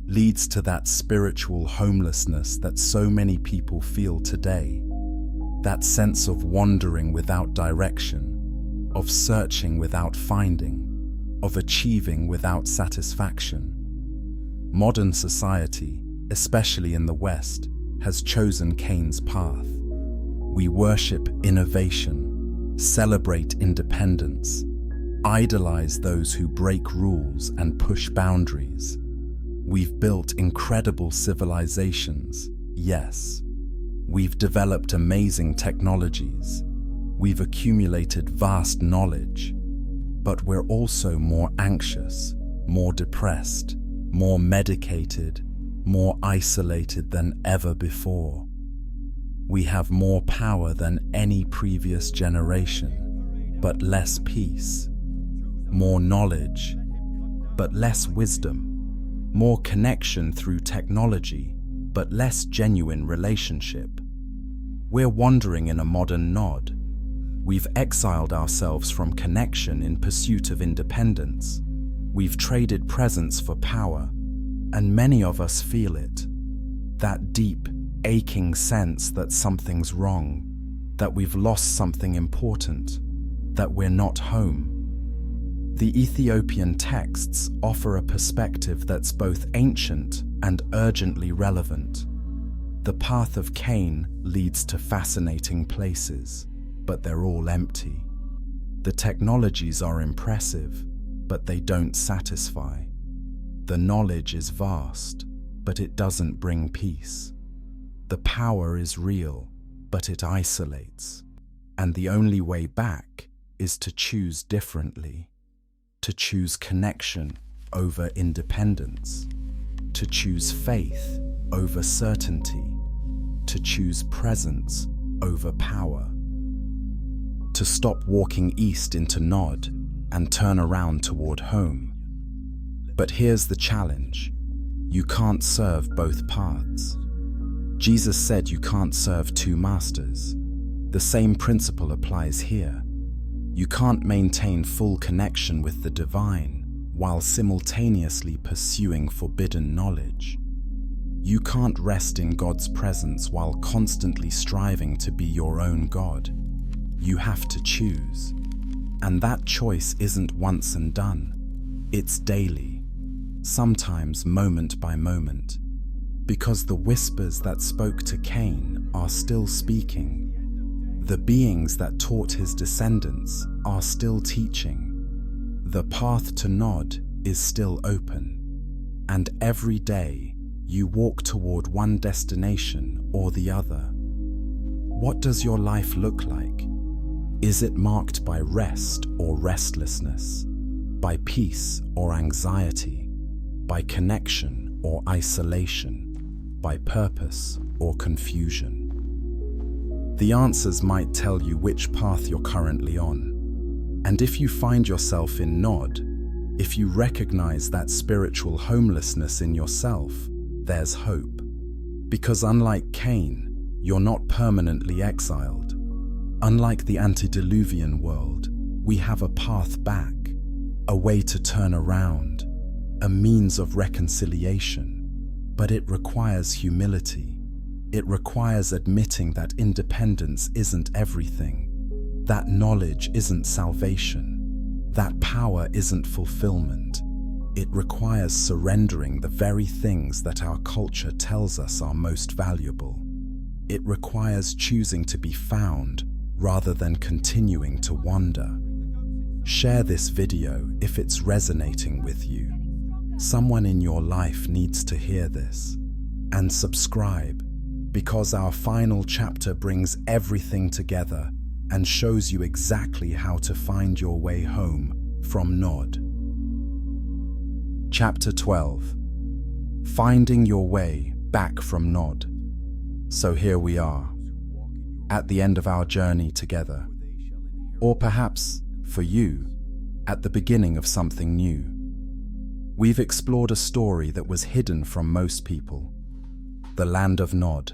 leads to that spiritual homelessness that so many people feel today. That sense of wandering without direction, of searching without finding, of achieving without satisfaction. Modern society, especially in the West, has chosen Cain's path. We worship innovation, celebrate independence, idolize those who break rules and push boundaries. We've built incredible civilizations, yes. We've developed amazing technologies. We've accumulated vast knowledge. But we're also more anxious, more depressed, more medicated, more isolated than ever before. We have more power than any previous generation, but less peace. More knowledge, but less wisdom. More connection through technology, but less genuine relationship. We're wandering in a modern nod. We've exiled ourselves from connection in pursuit of independence. We've traded presence for power, and many of us feel it. That deep, aching sense that something's wrong, that we've lost something important, that we're not home. The Ethiopian texts offer a perspective that's both ancient and urgently relevant. The path of Cain leads to fascinating places, but they're all empty. The technologies are impressive, but they don't satisfy. The knowledge is vast, but it doesn't bring peace. The power is real, but it isolates. And the only way back is to choose differently, to choose connection over independence, to choose faith over certainty, to choose presence over power, to stop walking east into Nod and turn around toward home. But here's the challenge. You can't serve both paths. Jesus said you can't serve two masters. The same principle applies here. You can't maintain full connection with the divine while simultaneously pursuing forbidden knowledge. You can't rest in God's presence while constantly striving to be your own God. You have to choose. And that choice isn't once and done. It's daily, sometimes moment by moment, because the whispers that spoke to Cain are still speaking. The beings that taught his descendants are still teaching. The path to Nod is still open. And every day you walk toward one destination or the other. What does your life look like? Is it marked by rest or restlessness? By peace or anxiety? By connection or isolation? By purpose or confusion? The answers might tell you which path you're currently on. And if you find yourself in Nod, if you recognize that spiritual homelessness in yourself, there's hope. Because unlike Cain, you're not permanently exiled. Unlike the antediluvian world, we have a path back, a way to turn around, a means of reconciliation. But it requires humility. It requires admitting that independence isn't everything, that knowledge isn't salvation, that power isn't fulfillment. It requires surrendering the very things that our culture tells us are most valuable. It requires choosing to be found rather than continuing to wander. Share this video if it's resonating with you. Someone in your life needs to hear this. And subscribe, because our final chapter brings everything together and shows you exactly how to find your way home from Nod. Chapter 12. Finding your way back from Nod. So here we are, at the end of our journey together. Or perhaps, for you, at the beginning of something new. We've explored a story that was hidden from most people. The land of Nod,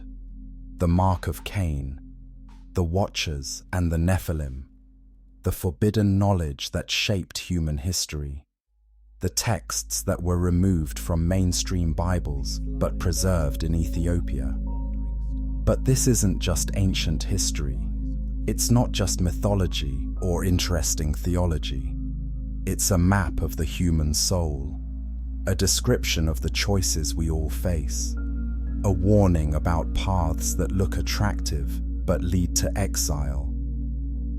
the mark of Cain, the Watchers and the Nephilim, the forbidden knowledge that shaped human history, the texts that were removed from mainstream Bibles but preserved in Ethiopia. But this isn't just ancient history. It's not just mythology or interesting theology. It's a map of the human soul, a description of the choices we all face, a warning about paths that look attractive but lead to exile.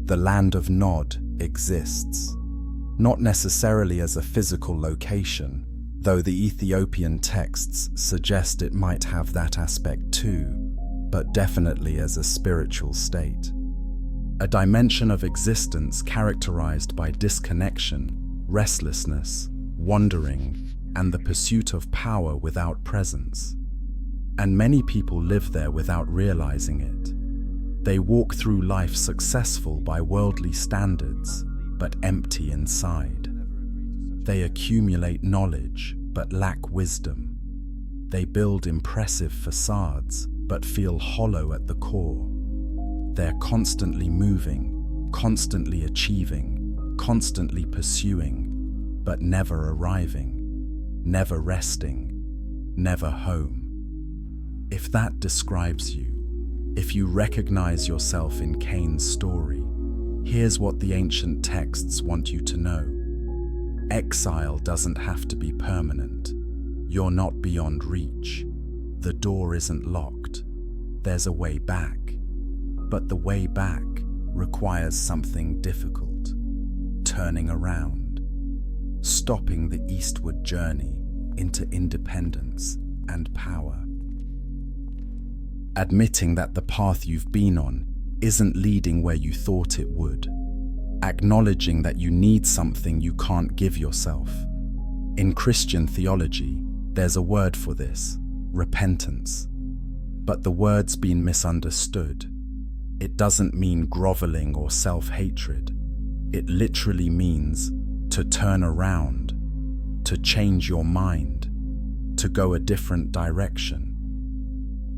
The land of Nod exists, not necessarily as a physical location, though the Ethiopian texts suggest it might have that aspect too, but definitely as a spiritual state. A dimension of existence characterized by disconnection, restlessness, wandering, and the pursuit of power without presence. And many people live there without realizing it. They walk through life successful by worldly standards, but empty inside. They accumulate knowledge, but lack wisdom. They build impressive facades, but feel hollow at the core. They're constantly moving, constantly achieving, constantly pursuing, but never arriving, never resting, never home. If that describes you, if you recognize yourself in Cain's story, here's what the ancient texts want you to know. Exile doesn't have to be permanent. You're not beyond reach. The door isn't locked. There's a way back. But the way back requires something difficult. Turning around. Stopping the eastward journey into independence and power. admitting that the path you've been on isn't leading where you thought it would, acknowledging that you need something you can't give yourself. In Christian theology, there's a word for this: repentance. But the word's been misunderstood. It doesn't mean groveling or self-hatred. It literally means to turn around, to change your mind, to go a different direction.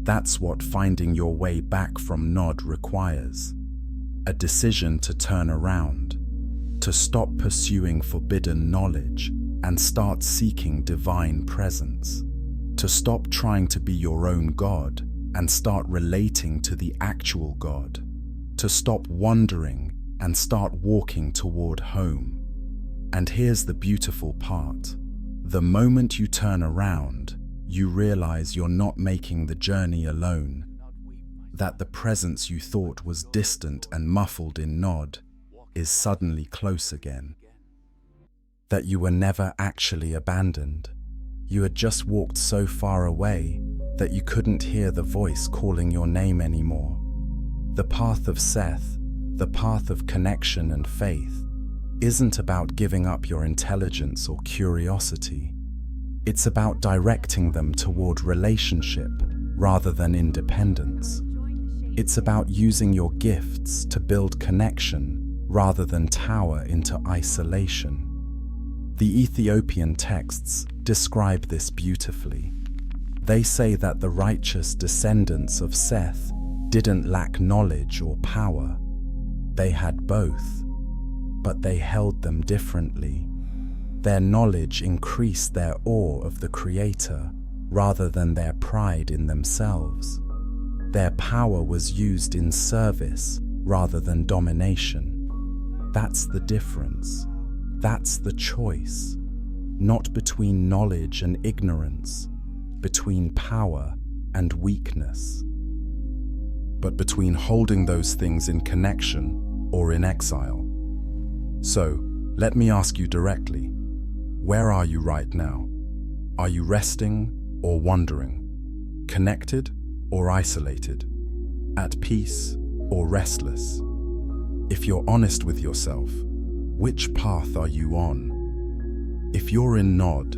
That's what finding your way back from Nod requires. A decision to turn around, to stop pursuing forbidden knowledge and start seeking divine presence, to stop trying to be your own God and start relating to the actual God, to stop wandering and start walking toward home. And here's the beautiful part. The moment you turn around, you realize you're not making the journey alone, that the presence you thought was distant and muffled in Nod is suddenly close again, that you were never actually abandoned. You had just walked so far away that you couldn't hear the voice calling your name anymore. The path of Seth, the path of connection and faith, isn't about giving up your intelligence or curiosity. It's about directing them toward relationship rather than independence. It's about using your gifts to build connection rather than tower into isolation. The Ethiopian texts describe this beautifully. They say that the righteous descendants of Seth didn't lack knowledge or power. They had both, but they held them differently. Their knowledge increased their awe of the Creator rather than their pride in themselves. Their power was used in service rather than domination. That's the difference. That's the choice. Not between knowledge and ignorance, between power and weakness, but between holding those things in connection or in exile. So, let me ask you directly, where are you right now? Are you resting or wandering? Connected or isolated? At peace or restless? If you're honest with yourself, which path are you on? If you're in Nod,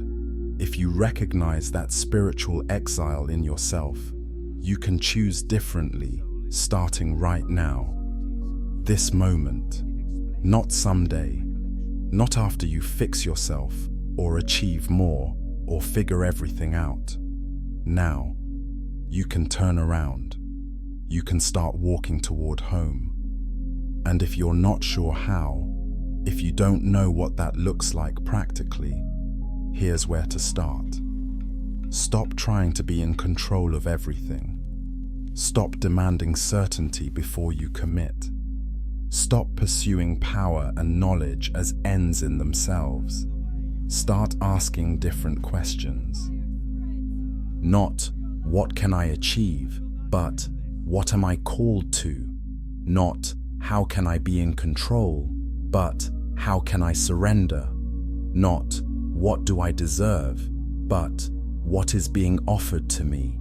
if you recognize that spiritual exile in yourself, you can choose differently, starting right now. This moment, not someday, not after you fix yourself or achieve more or figure everything out. Now, you can turn around. You can start walking toward home. And if you're not sure how, if you don't know what that looks like practically, here's where to start. Stop trying to be in control of everything. Stop demanding certainty before you commit. Stop pursuing power and knowledge as ends in themselves. Start asking different questions. Not, what can I achieve, but what am I called to? Not, how can I be in control, but how can I surrender? Not, what do I deserve, but what is being offered to me?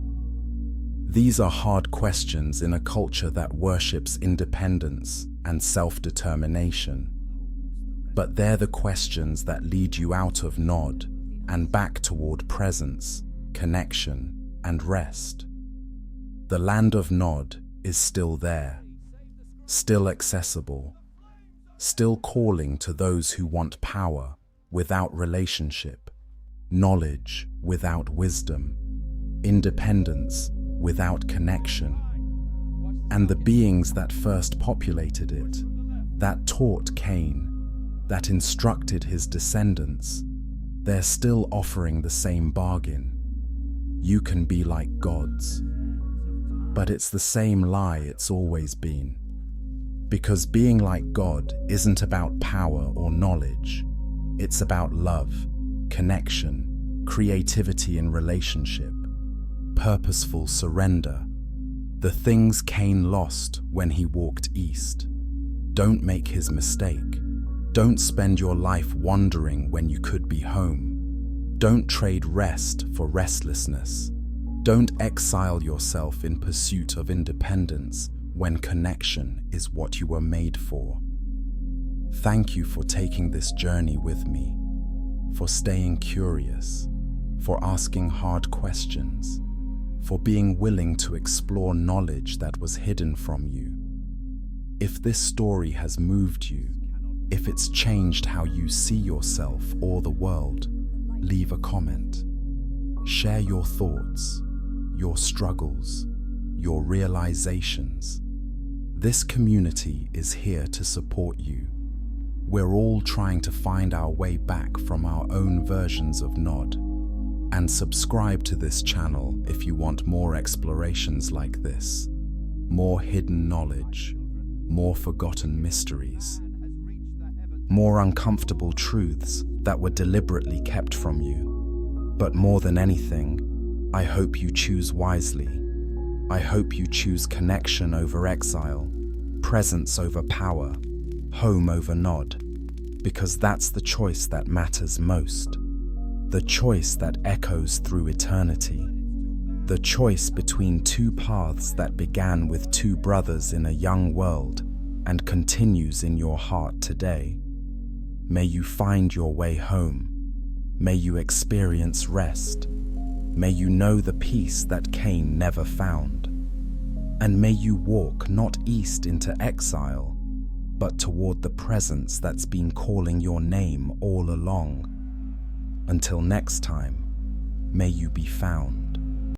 These are hard questions in a culture that worships independence and self-determination. But they're the questions that lead you out of Nod and back toward presence, connection, and rest. The land of Nod is still there, still accessible, still calling to those who want power without relationship, knowledge without wisdom, independence without connection. And the beings that first populated it, that taught Cain, that instructed his descendants, they're still offering the same bargain. You can be like gods. But it's the same lie it's always been. Because being like God isn't about power or knowledge. It's about love, connection, creativity in relationship, purposeful surrender. The things Cain lost when he walked east. Don't make his mistake. Don't spend your life wandering when you could be home. Don't trade rest for restlessness. Don't exile yourself in pursuit of independence when connection is what you were made for. Thank you for taking this journey with me, for staying curious, for asking hard questions, for being willing to explore knowledge that was hidden from you. If this story has moved you, if it's changed how you see yourself or the world, leave a comment. Share your thoughts, your struggles, your realizations. This community is here to support you. We're all trying to find our way back from our own versions of Nod. And subscribe to this channel if you want more explorations like this, more hidden knowledge, more forgotten mysteries, more uncomfortable truths that were deliberately kept from you. But more than anything, I hope you choose wisely. I hope you choose connection over exile, presence over power, home over Nod, because that's the choice that matters most. The choice that echoes through eternity. The choice between two paths that began with two brothers in a young world and continues in your heart today. May you find your way home. May you experience rest. May you know the peace that Cain never found. And may you walk not east into exile, but toward the presence that's been calling your name all along. Until next time, may you be found.